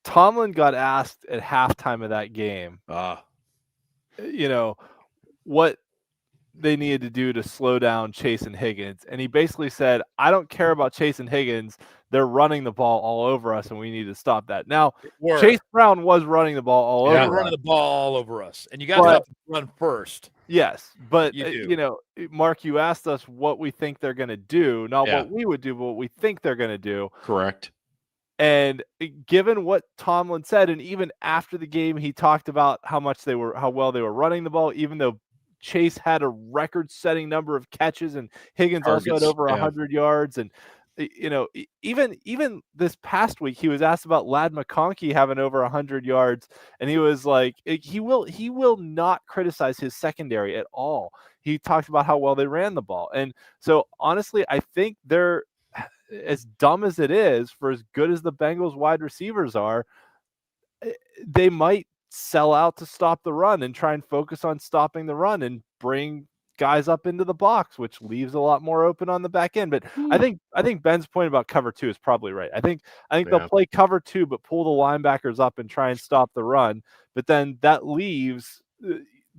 Tomlin got asked at halftime of that game, what they needed to do to slow down Chase and Higgins. And he basically said, I don't care about Chase and Higgins. They're running the ball all over us, and we need to stop that. Now, Chase Brown was running the ball all over us. Running the ball all over us. And you got to run first. Yes, but, Mark, you asked us what we think they're going to do, not what we would do, but what we think they're going to do. Correct. And given what Tomlin said, and even after the game, he talked about how well they were running the ball, even though Chase had a record-setting number of catches and Higgins also had over 100 yards. And, even this past week, he was asked about Ladd McConkey having over 100 yards, and he was like, he will not criticize his secondary at all. He talked about how well they ran the ball. And so, honestly, I think they're, as dumb as it is, for as good as the Bengals wide receivers are, they might sell out to stop the run and try and focus on stopping the run and bring guys up into the box, which leaves a lot more open on the back end. But I think Ben's point about cover 2 is probably right. I think they'll play cover 2, but pull the linebackers up and try and stop the run. But then that leaves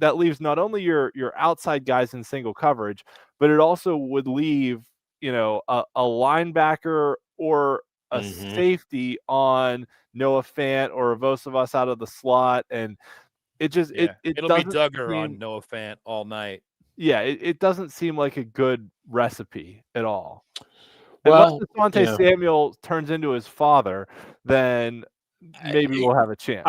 not only your outside guys in single coverage, but it also would leave, a linebacker or a safety on Noah Fant or Vosovas out of the slot. And it'll be Duggar on Noah Fant all night. Yeah, it doesn't seem like a good recipe at all. Well, unless Asante Samuel turns into his father, then maybe we'll have a chance.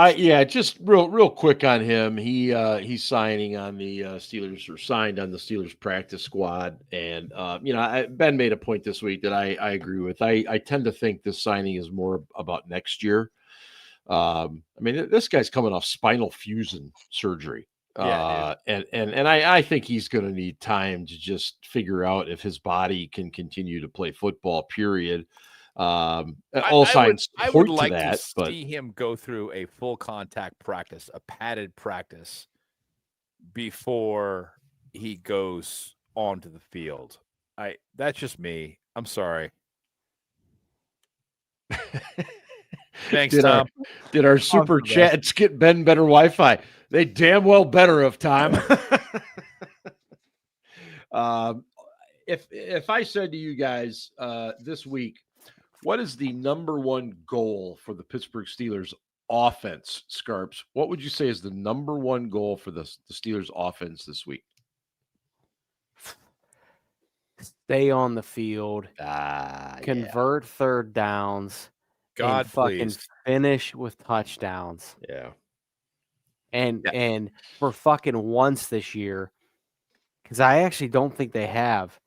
Just real quick on him. He's signing on the Steelers, or signed on the Steelers practice squad. And Ben made a point this week that I agree with. I tend to think this signing is more about next year. This guy's coming off spinal fusion surgery. And I think he's going to need time to just figure out if his body can continue to play football, period. All signs point to that. But see him go through a full contact practice, a padded practice, before he goes onto the field. That's just me. I'm sorry. Thanks, Tom. Did our super chats get Ben better Wi-Fi? They damn well better have, Tom. If I said to you guys this week, what is the number one goal for the Pittsburgh Steelers offense, Scarps? What would you say is the number one goal for the Steelers offense this week? Stay on the field, convert third downs, God, fucking finish with touchdowns. Yeah. And for fucking once this year, because I actually don't think they have,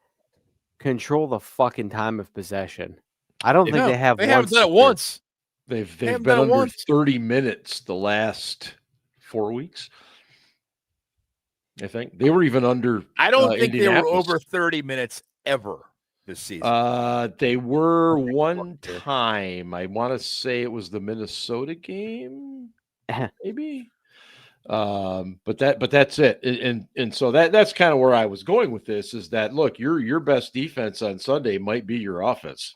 control the fucking time of possession. I don't think they have. They haven't done it once. They've been under 30 minutes the last 4 weeks. I think they were even under. I don't think they were over 30 minutes ever. this season. They were one time. I want to say it was the Minnesota game, maybe. But that's it. And so that's kind of where I was going with this, is that, look, your best defense on Sunday might be your offense.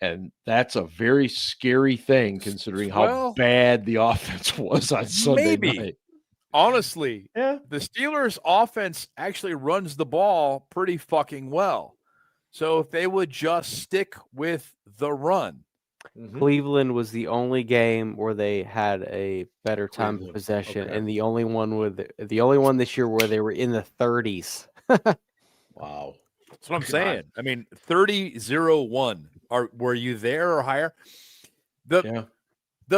And that's a very scary thing, considering how bad the offense was on Sunday night. Honestly, the Steelers' offense actually runs the ball pretty fucking well. So if they would just stick with the run. Cleveland was the only game where they had a better time of possession, and the only one this year where they were in the 30s. Wow. That's what I'm saying. I mean, 30-0-1. Were you there or higher? The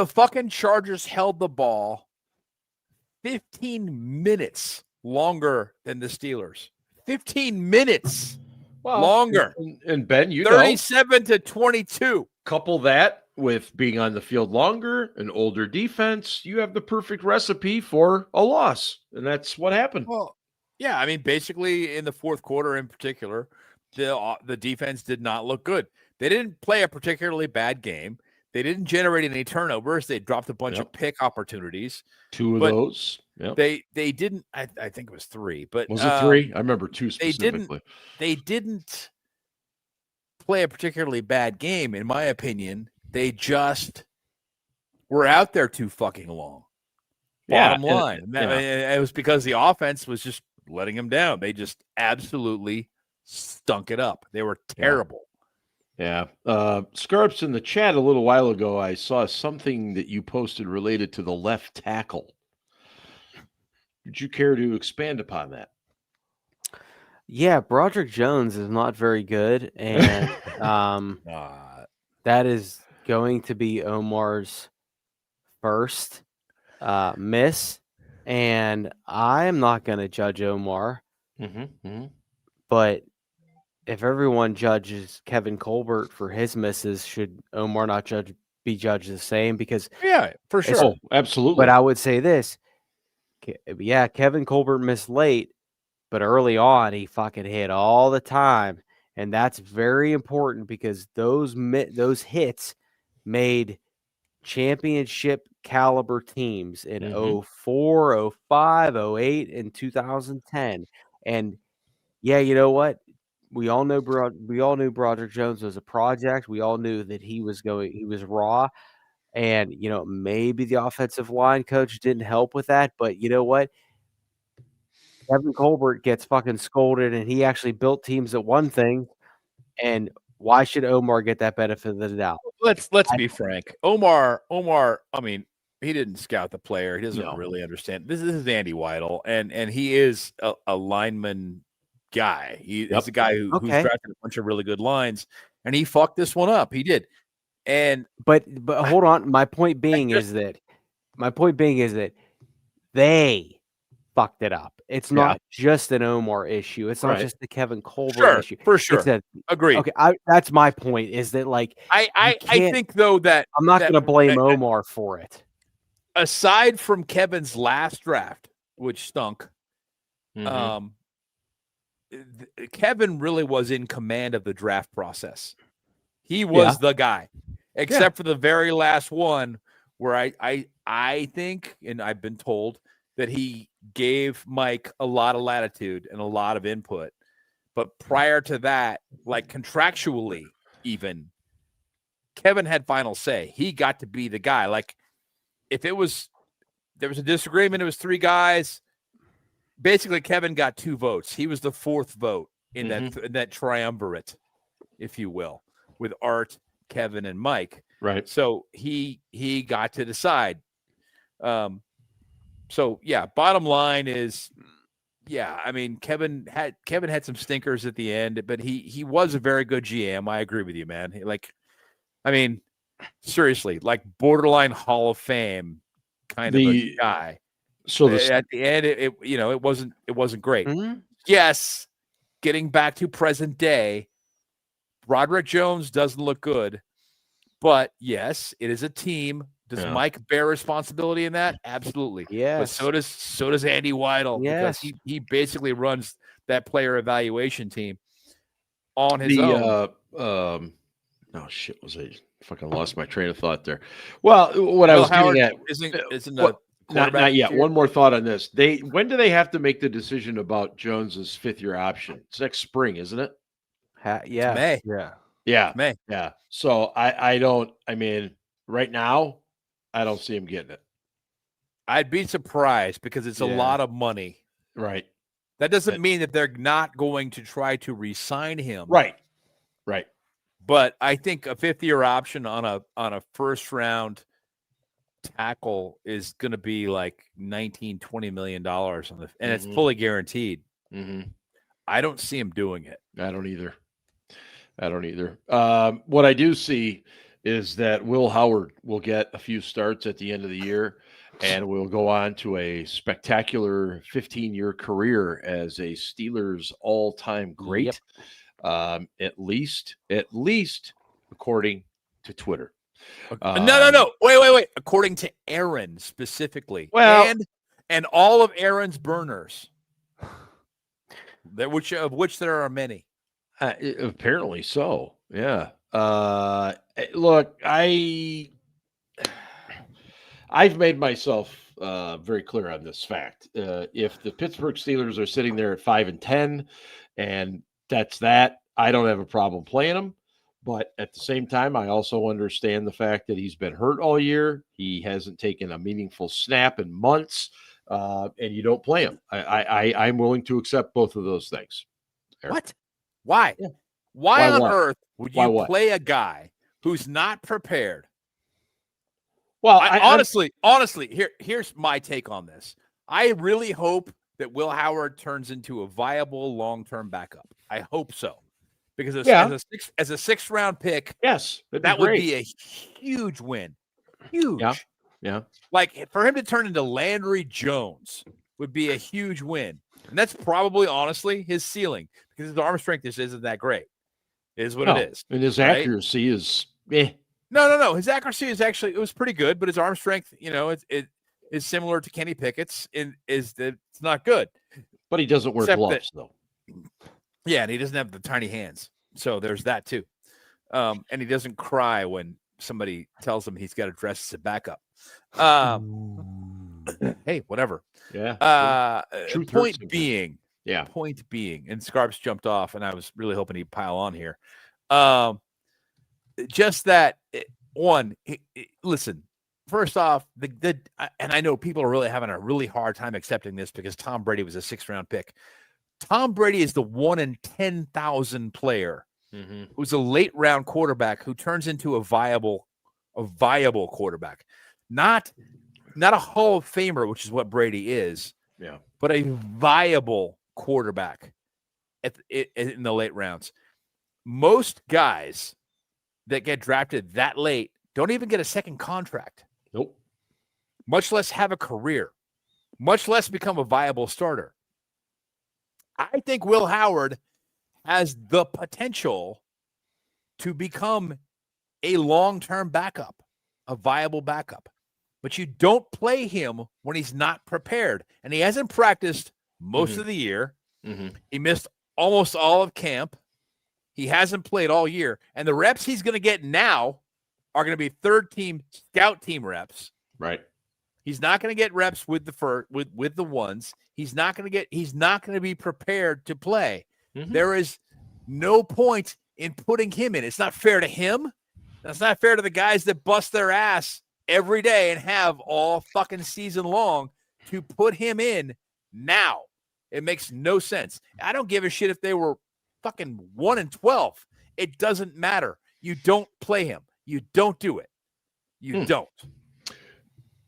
fucking Chargers held the ball 15 minutes longer than the Steelers. 15 minutes longer. And Ben, 37-22. Couple that with being on the field longer, an older defense, you have the perfect recipe for a loss. And that's what happened. Well, yeah, I mean, basically in the fourth quarter in particular, the defense did not look good. They didn't play a particularly bad game. They didn't generate any turnovers. They dropped a bunch of pick opportunities. Two of those. Yep. They didn't. I think it was three. But was it three? I remember two specifically. They didn't play a particularly bad game, in my opinion. They just were out there too fucking long. Bottom line. It was because the offense was just letting them down. They just absolutely stunk it up. They were terrible. Yeah. Scarps, in the chat a little while ago, I saw something that you posted related to the left tackle. Would you care to expand upon that? Yeah, Broderick Jones is not very good, and that is going to be Omar's first miss, and I am not going to judge Omar, but if everyone judges Kevin Colbert for his misses, should Omar not be judged the same? Because for sure. Oh, absolutely. But I would say this. Kevin Colbert missed late, but early on he fucking hit all the time. And that's very important because those hits made championship caliber teams in 04, 05, 08, and 2010. And you know what? We all knew Broderick Jones was a project. We all knew that he was raw. And, maybe the offensive line coach didn't help with that. But you know what? Kevin Colbert gets fucking scolded, and he actually built teams that won things. And why should Omar get that benefit of the doubt? Let's be frank. Omar, I mean, he didn't scout the player. He doesn't really understand. This is Andy Weidel, and he is a lineman guy. He's a guy who's drafted a bunch of really good lines, and he fucked this one up. He did. And but hold on. My point being is that they fucked it up. It's not just an Omar issue. It's not just the Kevin Colbert issue. For sure. Agreed. Okay, that's my point. Is that I think though that I'm not going to blame Omar for it. Aside from Kevin's last draft, which stunk, Kevin really was in command of the draft process. He was the guy, except for the very last one where I think, and I've been told, that he gave Mike a lot of latitude and a lot of input. But prior to that, like contractually even, Kevin had final say. He got to be the guy. Like if there was a disagreement, it was three guys. Basically, Kevin got 2 votes. He was the 4th vote in that triumvirate, if you will, with Art, Kevin, and Mike. Right. So he got to decide. So bottom line is, I mean, Kevin had some stinkers at the end, but he was a very good GM. I agree with you, man. Seriously, like borderline Hall of Fame kind of a guy. So at the end, it wasn't great. Yes, getting back to present day, Broderick Jones doesn't look good, but yes, it is a team. Does Mike bear responsibility in that? Absolutely. Yeah. But so does Andy Weidel because he basically runs that player evaluation team. on his own. Oh shit! Was I fucking lost my train of thought there? Well, what I was Howard getting at isn't not yet. One more thought on this. When do they have to make the decision about Jones's 5th-year option? It's next spring, isn't it? Yeah. May. Yeah. May. Yeah. So I don't. I mean, right now, I don't see him getting it. I'd be surprised because it's a lot of money. Right. That doesn't mean that they're not going to try to re-sign him. Right. But I think a 5th-year option on a first-round tackle is going to be like $19-20 million and it's fully guaranteed. Mm-hmm. I don't see him doing it. I don't either. What I do see is that Will Howard will get a few starts at the end of the year and will go on to a spectacular 15-year career as a Steelers all-time great. Yep. At least according to Twitter. No. Wait. According to Aaron specifically. Well, and all of Aaron's burners. Which there are many. Apparently so. Yeah. Look, I've made myself very clear on this fact. If the Pittsburgh Steelers are sitting there at 5-10, and that's that, I don't have a problem playing them. But at the same time, I also understand the fact that he's been hurt all year. He hasn't taken a meaningful snap in months, and you don't play him. I'm willing to accept both of those things. What? Why? Yeah. Why on what? earth would you play a guy who's not prepared? Well, honestly, here's my take on this. I really hope that Will Howard turns into a viable long-term backup. I hope so. Because as a 6th-round pick, yes, that would be a huge win. Huge. Yeah. Like for him to turn into Landry Jones would be a huge win. And that's probably, honestly, his ceiling because his arm strength isn't that great. It is what it is. And his accuracy is No. His accuracy is it was pretty good, but his arm strength, it is similar to Kenny Pickett's is that it's not good. But he doesn't wear gloves, though. Yeah, and he doesn't have the tiny hands. So there's that too. And he doesn't cry when somebody tells him he's got to dress as a backup. Hey, whatever. Yeah. Point being, and Scarps jumped off, and I was really hoping he'd pile on here. Just that listen, first off, and I know people are really having a really hard time accepting this because Tom Brady was a 6th-round pick. Tom Brady is the 1 in 10,000 player who's a late-round quarterback who turns into a viable quarterback, not a Hall of Famer, which is what Brady is, but a viable quarterback in the late rounds. Most guys that get drafted that late don't even get a second contract. Nope. Much less have a career, much less become a viable starter. I think Will Howard has the potential to become a long-term backup, a viable backup. But you don't play him when he's not prepared. And he hasn't practiced most of the year. He missed almost all of camp. He hasn't played all year. And the reps he's going to get now are going to be 3rd-team scout team reps. Right. He's not going to get reps with the ones. He's not going to be prepared to play. There is no point in putting him in. It's not fair to him. That's not fair to the guys that bust their ass every day and have all fucking season long to put him in now. It makes no sense. I don't give a shit if they were fucking 1 in 12. It doesn't matter. You don't play him. You don't do it. You don't.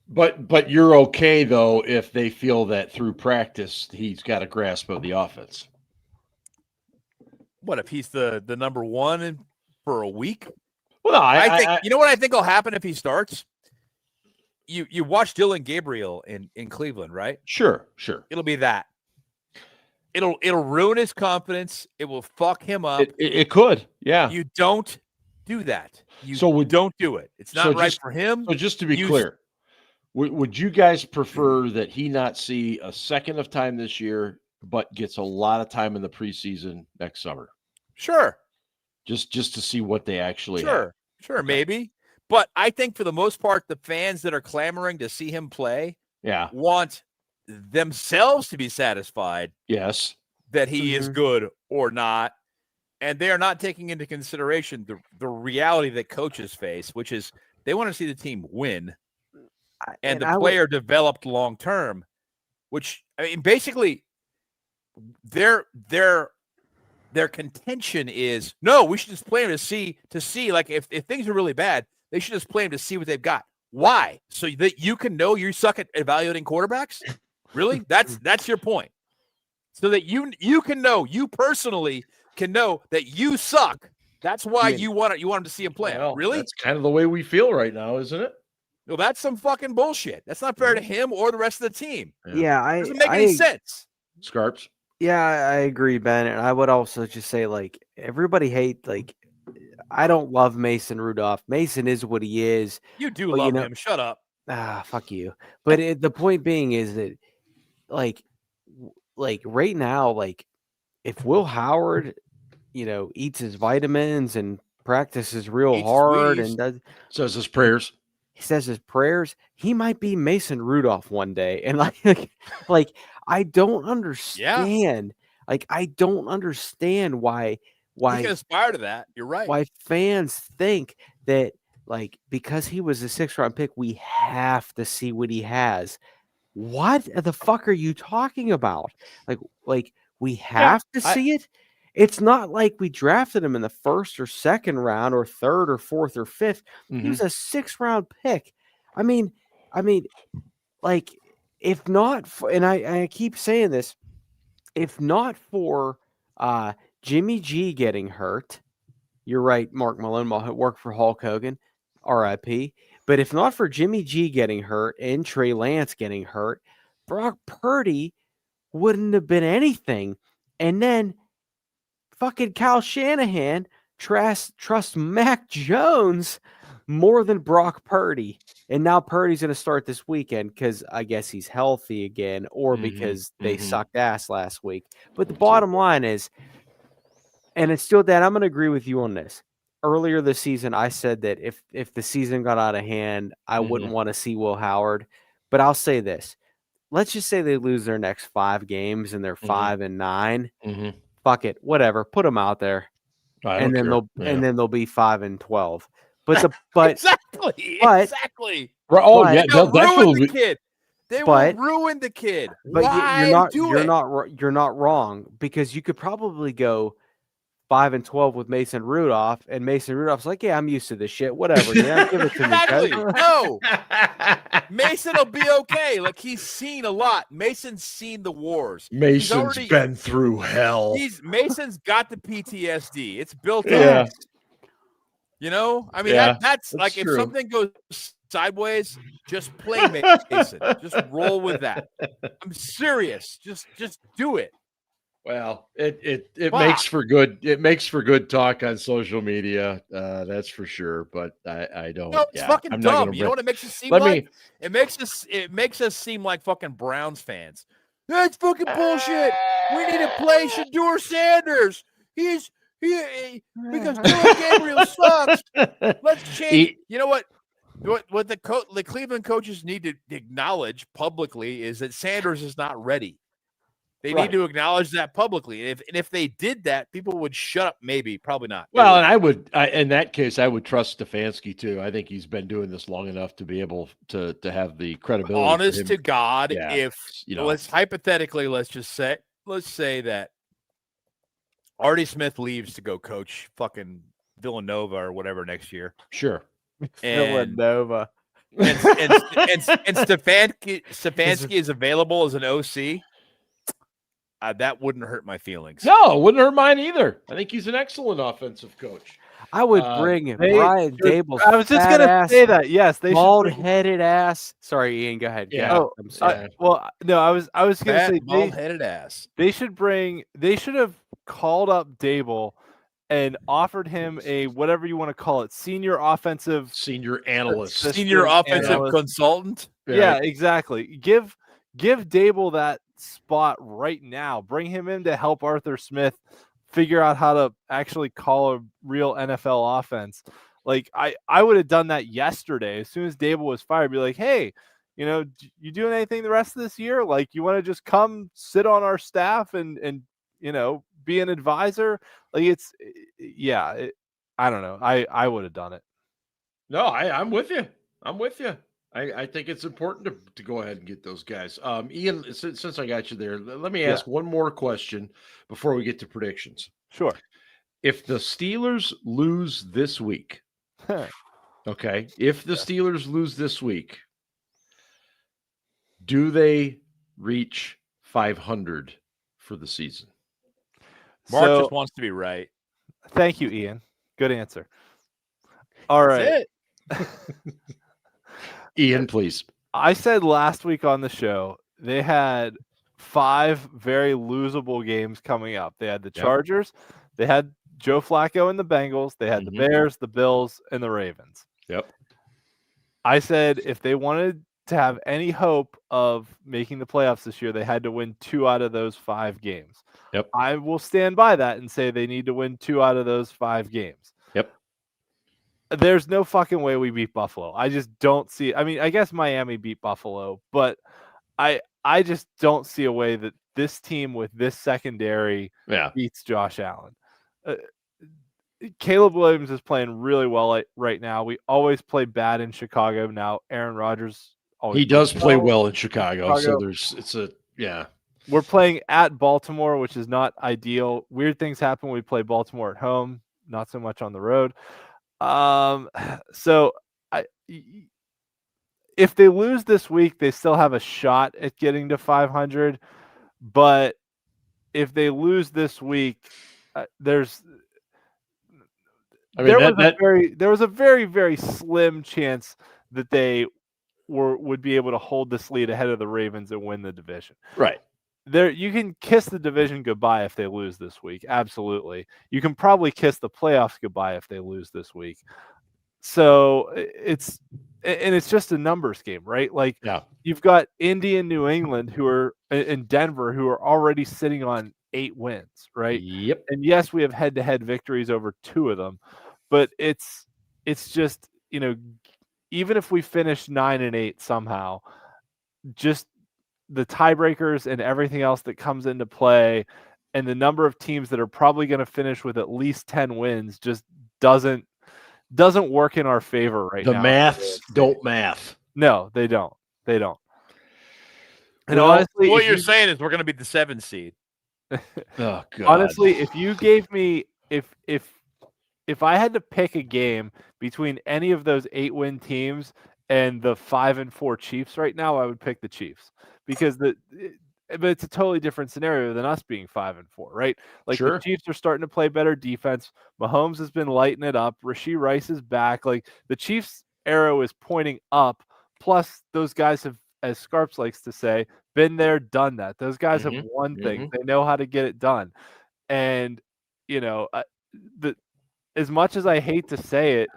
But you're okay, though, if they feel that through practice he's got a grasp of the offense. What if he's the number one for a week? Well, I think you know what I think will happen if he starts. You watch Dylan Gabriel in Cleveland, right? Sure. It'll be that. It'll ruin his confidence. It will fuck him up. It could, yeah. You don't do that. Don't do it. It's not so right for him. So just to be clear, would you guys prefer that he not see a second of time this year, but gets a lot of time in the preseason next summer? Sure. Just to see what they actually have. Sure, maybe. But I think for the most part, the fans that are clamoring to see him play want themselves to be satisfied that he is good or not. And they are not taking into consideration the reality that coaches face, which is they want to see the team win and the player developed long term, which, I mean, basically their contention is, no, we should just play him to see like if things are really bad, they should just play him to see what they've got. Why? So that you can know you suck at evaluating quarterbacks? Really? That's your point. So that you can know, you personally can know that you suck. That's why you want him to see him play. Well, really? That's kind of the way we feel right now, isn't it? Well, that's some fucking bullshit. That's not fair to him or the rest of the team. Yeah, it doesn't make any sense. Scarps. Yeah, I agree, Ben. And I would also just say, like, everybody I don't love Mason Rudolph. Mason is what he is. You do love him. Shut up. Fuck you. But the point being is that, like right now, like, if Will Howard, eats his vitamins and practices real hard and says his prayers. He says his prayers. He might be Mason Rudolph one day. And like I don't understand. Like, I don't understand why you can aspire to that. You're right. Why fans think that, like, because he was a 6th-round pick, we have to see what he has. What the fuck are you talking about? Like we have to see it. It's not like we drafted him in the 1st or 2nd round or 3rd or 4th or 5th. He was a 6th-round pick. I mean, like, if not for, and I keep saying this, if not for Jimmy G getting hurt, you're right, Mark Malone worked for Hulk Hogan, RIP. But if not for Jimmy G getting hurt and Trey Lance getting hurt, Brock Purdy wouldn't have been anything. And then fucking Kyle Shanahan trusts Mac Jones more than Brock Purdy. And now Purdy's going to start this weekend because I guess he's healthy again, or because they sucked ass last week. But the bottom line is, and it's still that I'm going to agree with you on this. Earlier this season, I said that if the season got out of hand, I wouldn't want to see Will Howard. But I'll say this. Let's just say they lose their next 5 games and they're 5-9. Fuck it. Whatever. Put them out there. And then they'll be 5-12. But exactly. Oh, yeah, they'll ruin the kid. They will ruin the kid. But you're not wrong, because you could probably go 5-12 with Mason Rudolph, and Mason Rudolph's like, yeah, I'm used to this shit. Whatever. Yeah, give it to exactly. me. No. Mason will be okay. Like, he's seen a lot. Mason's seen the wars. Mason's been through hell. Mason's got the PTSD. It's built up. I mean, that's like, true. If something goes sideways, just play Mason. Just roll with that. I'm serious. Just do it. Well, it makes for good. It makes for good talk on social media. That's for sure. But I don't. No, it's fucking dumb. You know what it makes us seem like? It makes us seem like fucking Browns fans. That's fucking bullshit. We need to play Shedeur Sanders. Because Dylan Gabriel sucks. Let's change. You know what? What the Cleveland coaches need to acknowledge publicly is that Sanders is not ready. They need to acknowledge that publicly. And if they did that, people would shut up. Maybe, probably not. Well, and in that case, I would trust Stefanski too. I think he's been doing this long enough to be able to have the credibility. Honest to God, if let's say that Artie Smith leaves to go coach fucking Villanova or whatever next year. Sure. Villanova. And Stefanski is available as an OC. That wouldn't hurt my feelings. No, it wouldn't hurt mine either. I think he's an excellent offensive coach. I would bring Brian Daboll. I was just going to say that. Yes, they bald-headed ass. Sorry, Ian. Go ahead. Yeah. I'm sorry. I was going to say bald-headed ass. They should have called up Daboll and offered him a whatever you want to call it, senior analyst, senior offensive consultant. Yeah, exactly. Give Daboll that spot right now. Bring him in to help Arthur Smith figure out how to actually call a real NFL offense. Like I would have done that yesterday. As soon as Dable was fired, be like, hey, you doing anything the rest of this year? Like, you want to just come sit on our staff and be an advisor? Like, I don't know. I would have done it. No, I'm with you. I think it's important to go ahead and get those guys. Ian, since I got you there, let me ask one more question before we get to predictions. Sure. If the Steelers lose this week, okay, if the Steelers lose this week, do they reach 500 for the season? Mark just wants to be right. Thank you, Ian. Good answer. All right. That's it. Ian, please. I said last week on the show, they had 5 very losable games coming up. They had the Chargers, they had Joe Flacco and the Bengals, they had the Bears, the Bills, and the Ravens. Yep. I said if they wanted to have any hope of making the playoffs this year, they had to win 2 out of those 5 games. Yep. I will stand by that and say they need to win 2 out of those 5 games. Yep. There's no fucking way we beat Buffalo. I just don't see. I mean, I guess Miami beat Buffalo, but I just don't see a way that this team with this secondary beats Josh Allen. Caleb Williams is playing really well right now. We always play bad in Chicago. Now Aaron Rodgers he does play well in Chicago. So we're playing at Baltimore, which is not ideal. Weird things happen when we play Baltimore at home, not so much on the road. So if they lose this week, they still have a shot at getting to 500. But if they lose this week, there was a very, very slim chance that they would be able to hold this lead ahead of the Ravens and win the division. Right. You can kiss the division goodbye if they lose this week. Absolutely. You can probably kiss the playoffs goodbye if they lose this week. So it's just a numbers game, right? Like you've got Indy and New England and Denver who are already sitting on 8 wins, right? Yep. And yes, we have head-to-head victories over 2 of them, but it's just, even if we finish 9-8 somehow, just the tiebreakers and everything else that comes into play and the number of teams that are probably going to finish with at least 10 wins just doesn't work in our favor right now. The maths don't math. No, they don't. And honestly, what you're saying is we're going to be the 7th seed. Oh, God. Honestly, if you gave me if I had to pick a game between any of those 8-win teams and the 5-4 Chiefs right now, I would pick the Chiefs because but it's a totally different scenario than us being 5-4, right? Like the Chiefs are starting to play better defense. Mahomes has been lighting it up. Rashee Rice is back. Like the Chiefs' arrow is pointing up. Plus, those guys have, as Scarps likes to say, been there, done that. Those guys have won things. They know how to get it done. And as much as I hate to say it,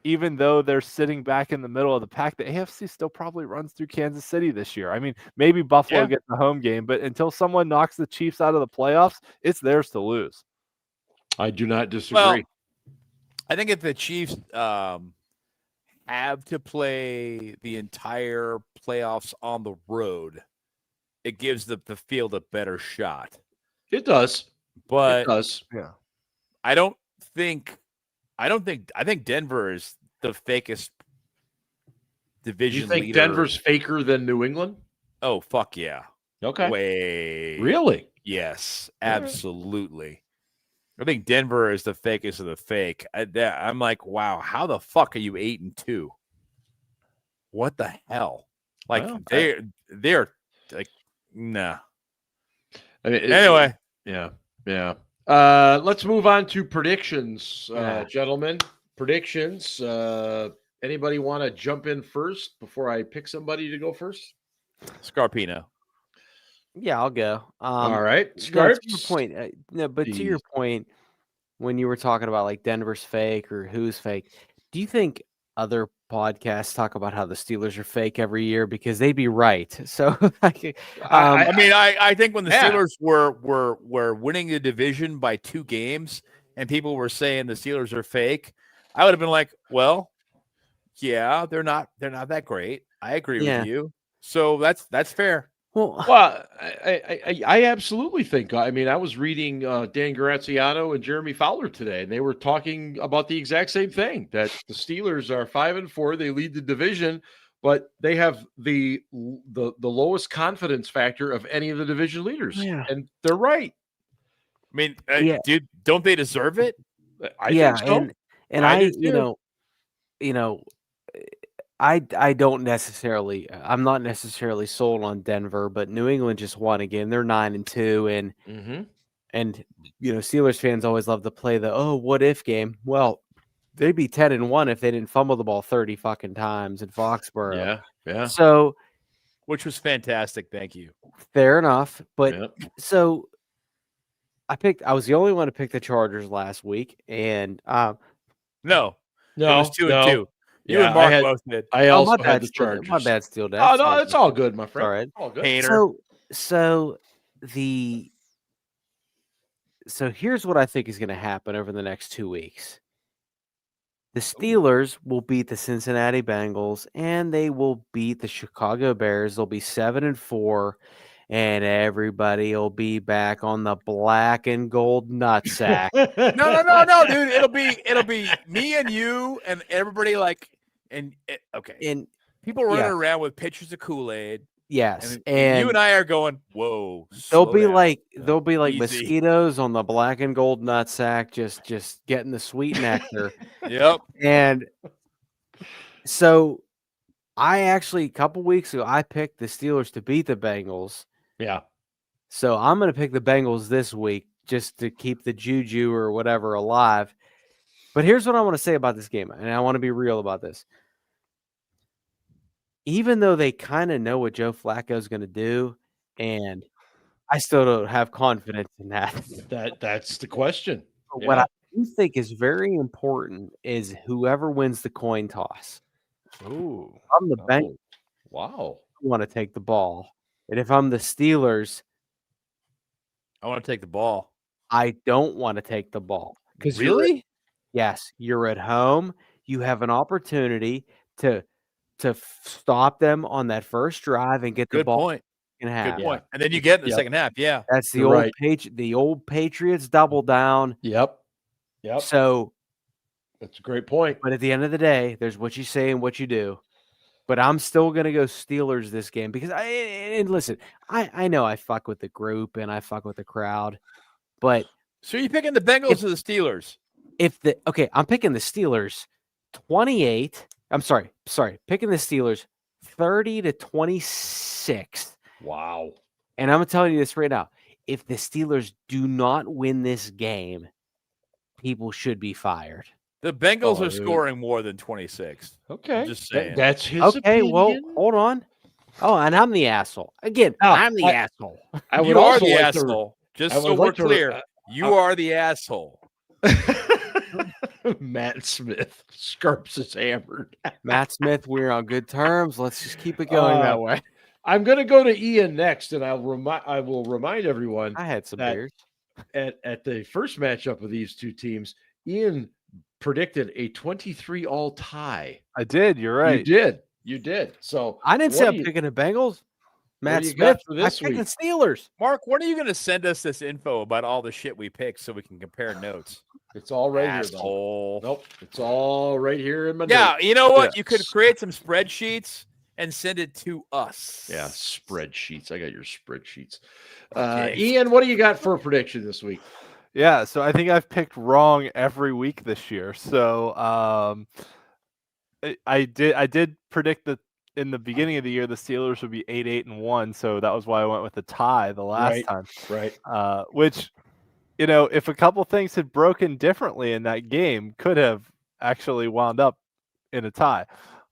even though they're sitting back in the middle of the pack, the AFC still probably runs through Kansas City this year. I mean, maybe Buffalo gets the home game, but until someone knocks the Chiefs out of the playoffs, it's theirs to lose. I do not disagree. Well, I think if the Chiefs have to play the entire playoffs on the road, it gives the field a better shot. It does. But it does. Yeah. I think Denver is the fakest division leader. You think Denver's faker than New England? Oh, fuck yeah. Okay. Way. Really? Yes, absolutely. I think Denver is the fakest of the fake. I'm like, wow, how the fuck are you 8-2? What the hell? Like, they're like, nah. I mean, anyway. Yeah. Let's move on to predictions, gentlemen. Predictions. Anybody want to jump in first before I pick somebody to go first? Scarpino. Yeah, I'll go. All right. To your point, to your point, when you were talking about like Denver's fake or who's fake, do you think other podcasts talk about how the Steelers are fake every year because they'd be right. So, I think when the Steelers were winning the division by 2 games and people were saying the Steelers are fake, I would have been like, well, yeah, they're not that great. I agree with you. So that's fair. Well, I absolutely think. I mean, I was reading Dan Graziano and Jeremy Fowler today, and they were talking about the exact same thing, that the Steelers are 5-4. They lead the division, but they have the lowest confidence factor of any of the division leaders. Yeah. And they're right. I mean, dude, don't they deserve it? I think so. And I don't necessarily. I'm not necessarily sold on Denver, but New England just won again. They're 9-2, and Steelers fans always love to play the what if game. Well, they'd be 10-1 if they didn't fumble the ball 30 fucking times in Foxborough. Yeah. So, which was fantastic. Thank you. Fair enough, but so I was the only one to pick the Chargers last week, and no, it was 2-2. You and Mark both did. I also had the Chargers. My bad, Steel Dad. Oh no, it's all good, my friend. All right, all good. Hater. So here's what I think is going to happen over the next 2 weeks. The Steelers will beat the Cincinnati Bengals, and they will beat the Chicago Bears. They'll be 7-4. And everybody will be back on the black and gold nutsack. No, dude. It'll be me and you and everybody and people running around with pitchers of Kool-Aid. Yes, and you and I are going, whoa. They'll be like mosquitoes on the black and gold nutsack, just getting the sweet nectar. Yep. And so I actually, a couple weeks ago, I picked the Steelers to beat the Bengals. Yeah. So I'm going to pick the Bengals this week just to keep the juju or whatever alive. But here's what I want to say about this game, and I want to be real about this. Even though they kind of know what Joe Flacco is going to do, and I still don't have confidence in that. That's the question. What I do think is very important is whoever wins the coin toss. Ooh. I'm the Bengals. Wow. I want to take the ball. And if I'm the Steelers, I want to take the ball. I don't want to take the ball. Really? Yes, you're at home. You have an opportunity to stop them on that first drive and get the ball. Point. Good point. And then you get in the second half. Yeah, that's the old Patriots double down. Yep. So that's a great point. But at the end of the day, there's what you say and what you do. But I'm still going to go Steelers this game because I know I fuck with the group and I fuck with the crowd, but so you're picking the Bengals or the Steelers? I'm picking the Steelers 28. I'm sorry, picking the Steelers 30-26. Wow. And I'm telling you this right now. If the Steelers do not win this game, people should be fired. The Bengals are scoring more than 26. Okay. Just saying. That's his opinion. Well, hold on. Oh, and I'm the asshole. Again, I'm the asshole. You are the asshole. Just so we're clear. You are the asshole. Matt Smith. Scarps is hammered. Matt Smith, we're on good terms. Let's just keep it going that way. I'm going to go to Ian next, and I will remind everyone. I had some beers. At the first matchup of these two teams, Ian predicted a 23-all tie. I did. You're right. You did. So I didn't say I'm picking the Bengals. Matt Smith, I picked the Steelers. Mark, when are you going to send us this info about all the shit we picked so we can compare notes? It's all right here. Nope. It's all right here in my notes. You know what? You could create some spreadsheets and send it to us. Yeah, spreadsheets. I got your spreadsheets. Ian, what do you got for a prediction this week? Yeah, so I think I've picked wrong every week this year. So I did predict that in the beginning of the year the Steelers would be 8-1, so that was why I went with the tie the last time. Right. Which, if a couple things had broken differently in that game, could have actually wound up in a tie.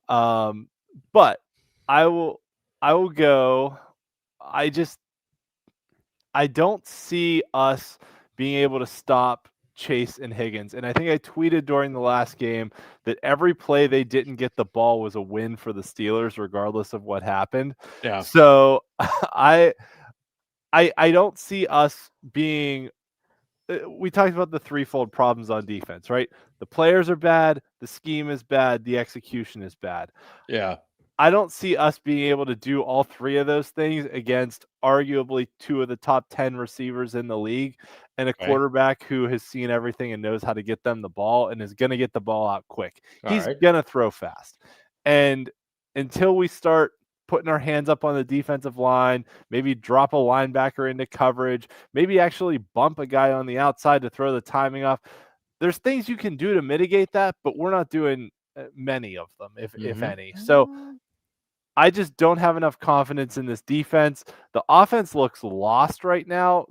But I will go. I don't see us being able to stop Chase and Higgins. And I think I tweeted during the last game that every play they didn't get the ball was a win for the Steelers, regardless of what happened. Yeah. So I don't see us being. We talked about the threefold problems on defense, right? The players are bad, the scheme is bad, the execution is bad. Yeah. I don't see us being able to do all three of those things against arguably two of the top 10 receivers in the league and a quarterback who has seen everything and knows how to get them the ball and is going to get the ball out quick. He's going to throw fast. And until we start putting our hands up on the defensive line, maybe drop a linebacker into coverage, maybe actually bump a guy on the outside to throw the timing off. There's things you can do to mitigate that, but we're not doing many of them, if any. So I just don't have enough confidence in this defense. The offense looks lost right now.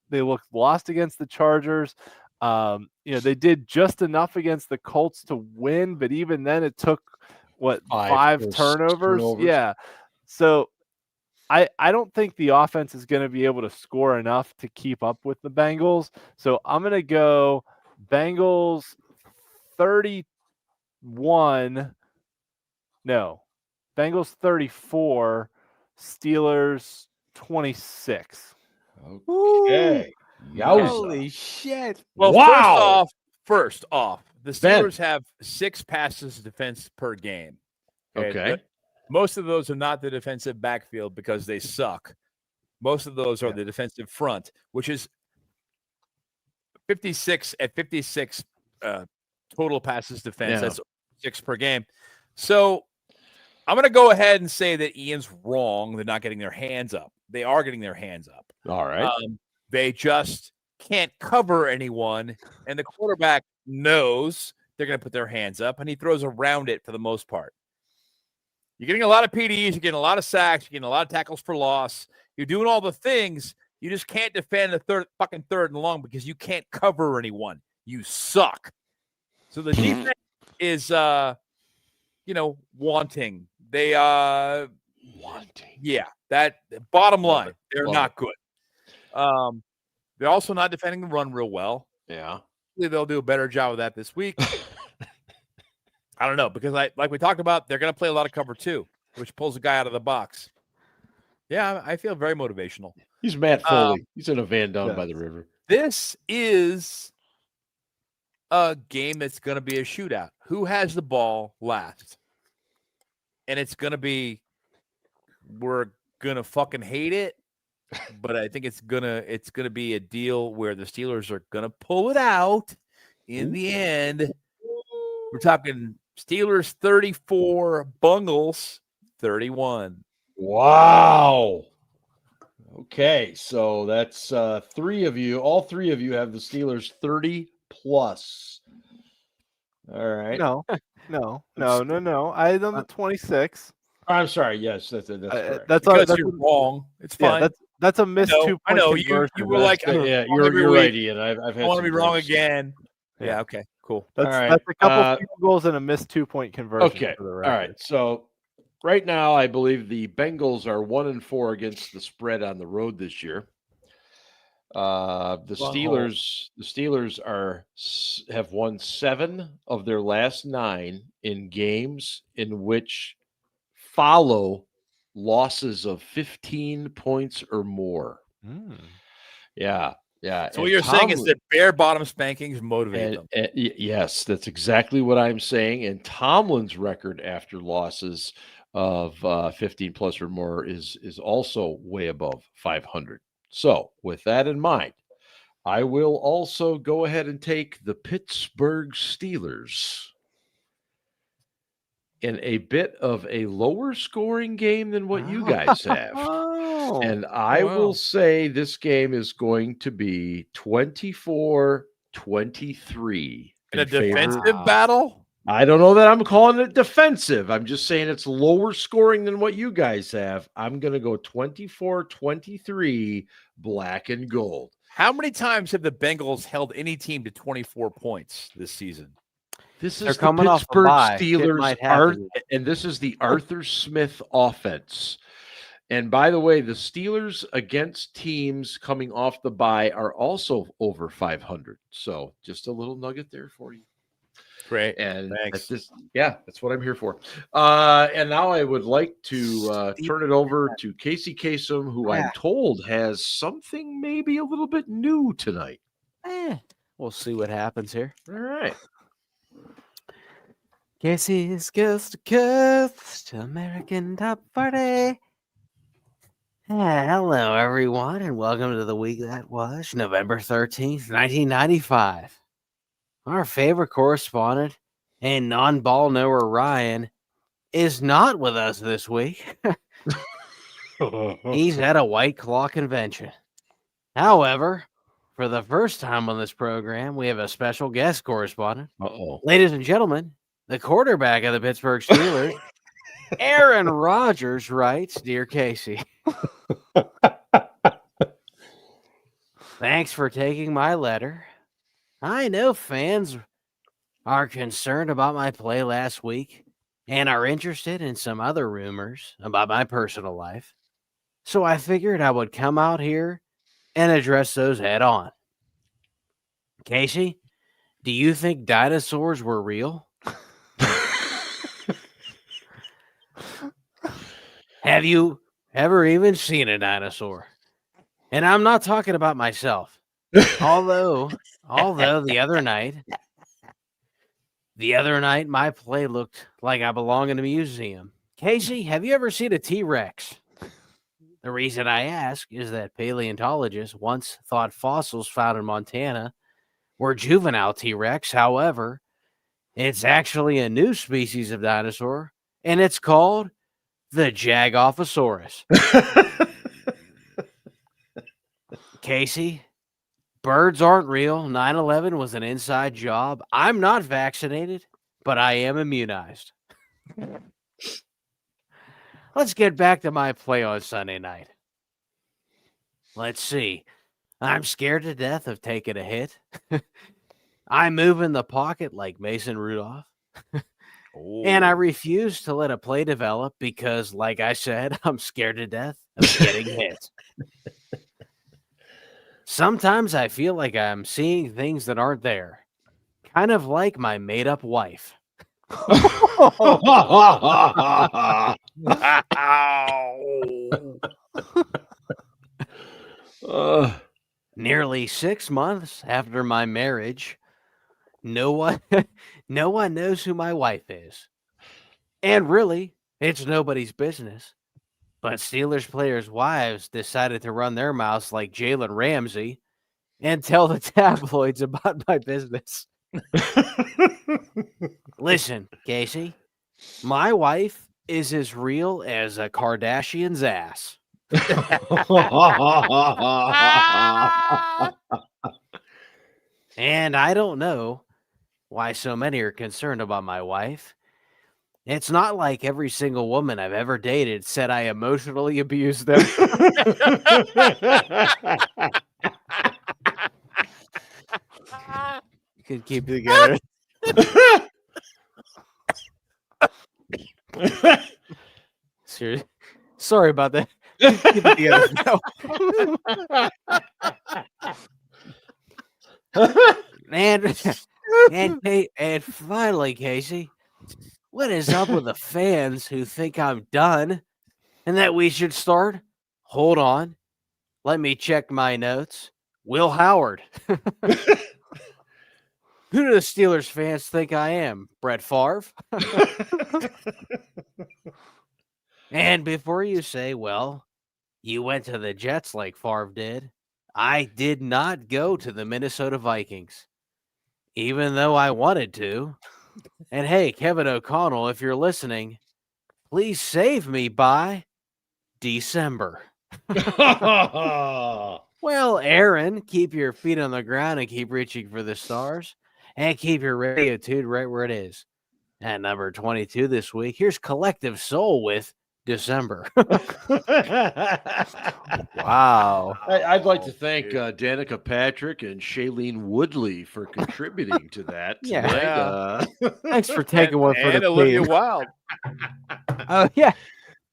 They look lost against the Chargers. They did just enough against the Colts to win, but even then it took five turnovers? Yeah. So I don't think the offense is going to be able to score enough to keep up with the Bengals. So I'm going to go Bengals 31. No. Bengals 34, Steelers 26. Okay. Holy shit. Well, wow. First off, the Steelers have 6 passes defense per game. Okay. Most of those are not the defensive backfield because they suck. Most of those are the defensive front, which is 56 total passes defense. Yeah. That's 6 per game. So I'm going to go ahead and say that Ian's wrong. They're not getting their hands up. They are getting their hands up. All right. They just can't cover anyone, and the quarterback knows they're going to put their hands up, and he throws around it for the most part. You're getting a lot of PDs. You're getting a lot of sacks. You're getting a lot of tackles for loss. You're doing all the things. You just can't defend the third and long because you can't cover anyone. You suck. So the defense is, wanting. They wanting. Yeah, that bottom line, they're not good. They're also not defending the run real well. Yeah. They'll do a better job of that this week. I don't know, because like we talked about, they're going to play a lot of cover 2, which pulls a guy out of the box. Yeah, I feel very motivational. He's Matt Foley. He's in a van down by the river. This is a game that's going to be a shootout. Who has the ball last? And it's going to be, we're going to fucking hate it, but I think it's going to be a deal where the Steelers are going to pull it out in the end. We're talking Steelers 34, Bengals 31. Wow. Okay, so that's 3 of you. All 3 of you have the Steelers 30 plus. All right. No. I had them at 26. I'm sorry. Yes, that's correct. That's you're wrong. It's fine. Yeah, that's a missed 2 point. I know you were like, you're right, Ian. I've had. I want to be wrong again. Yeah. Okay. Cool. That's a couple field goals and a missed 2-point conversion. Okay. All right. So right now, I believe the Bengals are 1-4 against the spread on the road this year. The Steelers have won 7 of their last 9 in games in which follow losses of 15 points or more. Yeah. So what you're saying is that bare bottom spankings motivate them. Yes, that's exactly what I'm saying. And Tomlin's record after losses of 15 plus or more is also way above 500. So with that in mind, I will also go ahead and take the Pittsburgh Steelers in a bit of a lower scoring game than what you guys have. And I will say this game is going to be 24-23. In a defensive battle? I don't know that I'm calling it defensive. I'm just saying it's lower scoring than what you guys have. I'm going to go 24-23, black and gold. How many times have the Bengals held any team to 24 points this season? This is the Pittsburgh Steelers, and this is the Arthur Smith offense. And by the way, the Steelers against teams coming off the bye are also over 500. So just a little nugget there for you. Great. And thanks. That's what I'm here for. And now I would like to turn it over to Casey Kasem, who I'm told has something maybe a little bit new tonight. We'll see what happens here. All right. Casey's Coast to Coast American Top Party. Hello, everyone, and welcome to the week that was November 13th, 1995. Our favorite correspondent and non-ball knower Ryan is not with us this week. He's at a White Claw convention. However, for the first time on this program, we have a special guest correspondent. Ladies and gentlemen, the quarterback of the Pittsburgh Steelers, Aaron Rodgers, writes, Dear Casey, thanks for taking my letter. I know fans are concerned about my play last week and are interested in some other rumors about my personal life. So I figured I would come out here and address those head on. Casey, do you think dinosaurs were real? Have you ever even seen a dinosaur? And I'm not talking about myself. Although the other night my play looked like I belong in a museum. Casey, have you ever seen a T-Rex? The reason I ask is that paleontologists once thought fossils found in Montana were juvenile T-Rex. However, it's actually a new species of dinosaur, and it's called the Jagophosaurus. Casey, birds aren't real. 9/11 was an inside job. I'm not vaccinated, but I am immunized. Let's get back to my play on Sunday night. Let's see. I'm scared to death of taking a hit. I move in the pocket like Mason Rudolph. And I refuse to let a play develop because, like I said, I'm scared to death of getting hit. Sometimes I feel like I'm seeing things that aren't there. Kind of like my made-up wife. Nearly 6 months after my marriage, no one knows who my wife is. And really, it's nobody's business. But Steelers players' wives decided to run their mouths like Jalen Ramsey and tell the tabloids about my business. Listen, Casey, my wife is as real as a Kardashian's ass. And I don't know why so many are concerned about my wife. It's not like every single woman I've ever dated said I emotionally abused them. You can keep it together. Seriously. Sorry about that. Keep it together now. And finally, Casey, what is up with the fans who think I'm done and that we should start? Hold on. Let me check my notes. Will Howard. Who do the Steelers fans think I am? Brett Favre? And before you say, well, you went to the Jets like Favre did, I did not go to the Minnesota Vikings, even though I wanted to. And hey, Kevin O'Connell, if you're listening, please save me by December. Well, Aaron, keep your feet on the ground and keep reaching for the stars. And keep your radio tuned right where it is. At number 22 this week, here's Collective Soul with December. Wow. I'd like to thank Danica Patrick and Shailene Woodley for contributing to that. Yeah. Tonight. Thanks for taking one for the Olivia team. Wilde. Oh, yeah.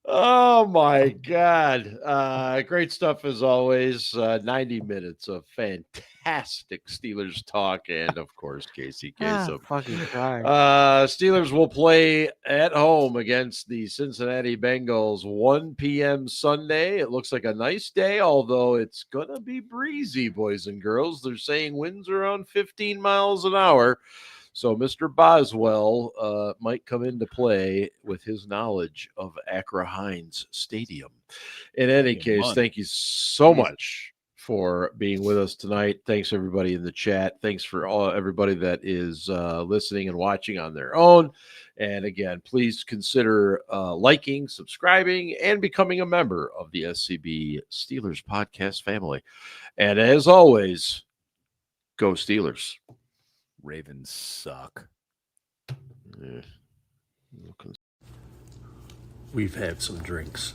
Oh my God. Great stuff as always. 90 minutes of fantastic Steelers talk and of course Casey Kasem. Fucking Christ. Steelers will play at home against the Cincinnati Bengals 1 p.m. Sunday. It looks like a nice day, although it's gonna be breezy, boys and girls. They're saying winds around 15 miles an hour. So Mr. Boswell might come into play with his knowledge of Accra Heinz Stadium. In any case, thank you so much for being with us tonight. Thanks, everybody in the chat. Thanks for everybody that is listening and watching on their own. And again, please consider liking, subscribing, and becoming a member of the SCB Steelers Podcast family. And as always, go Steelers. Ravens suck. Yeah. We've had some drinks.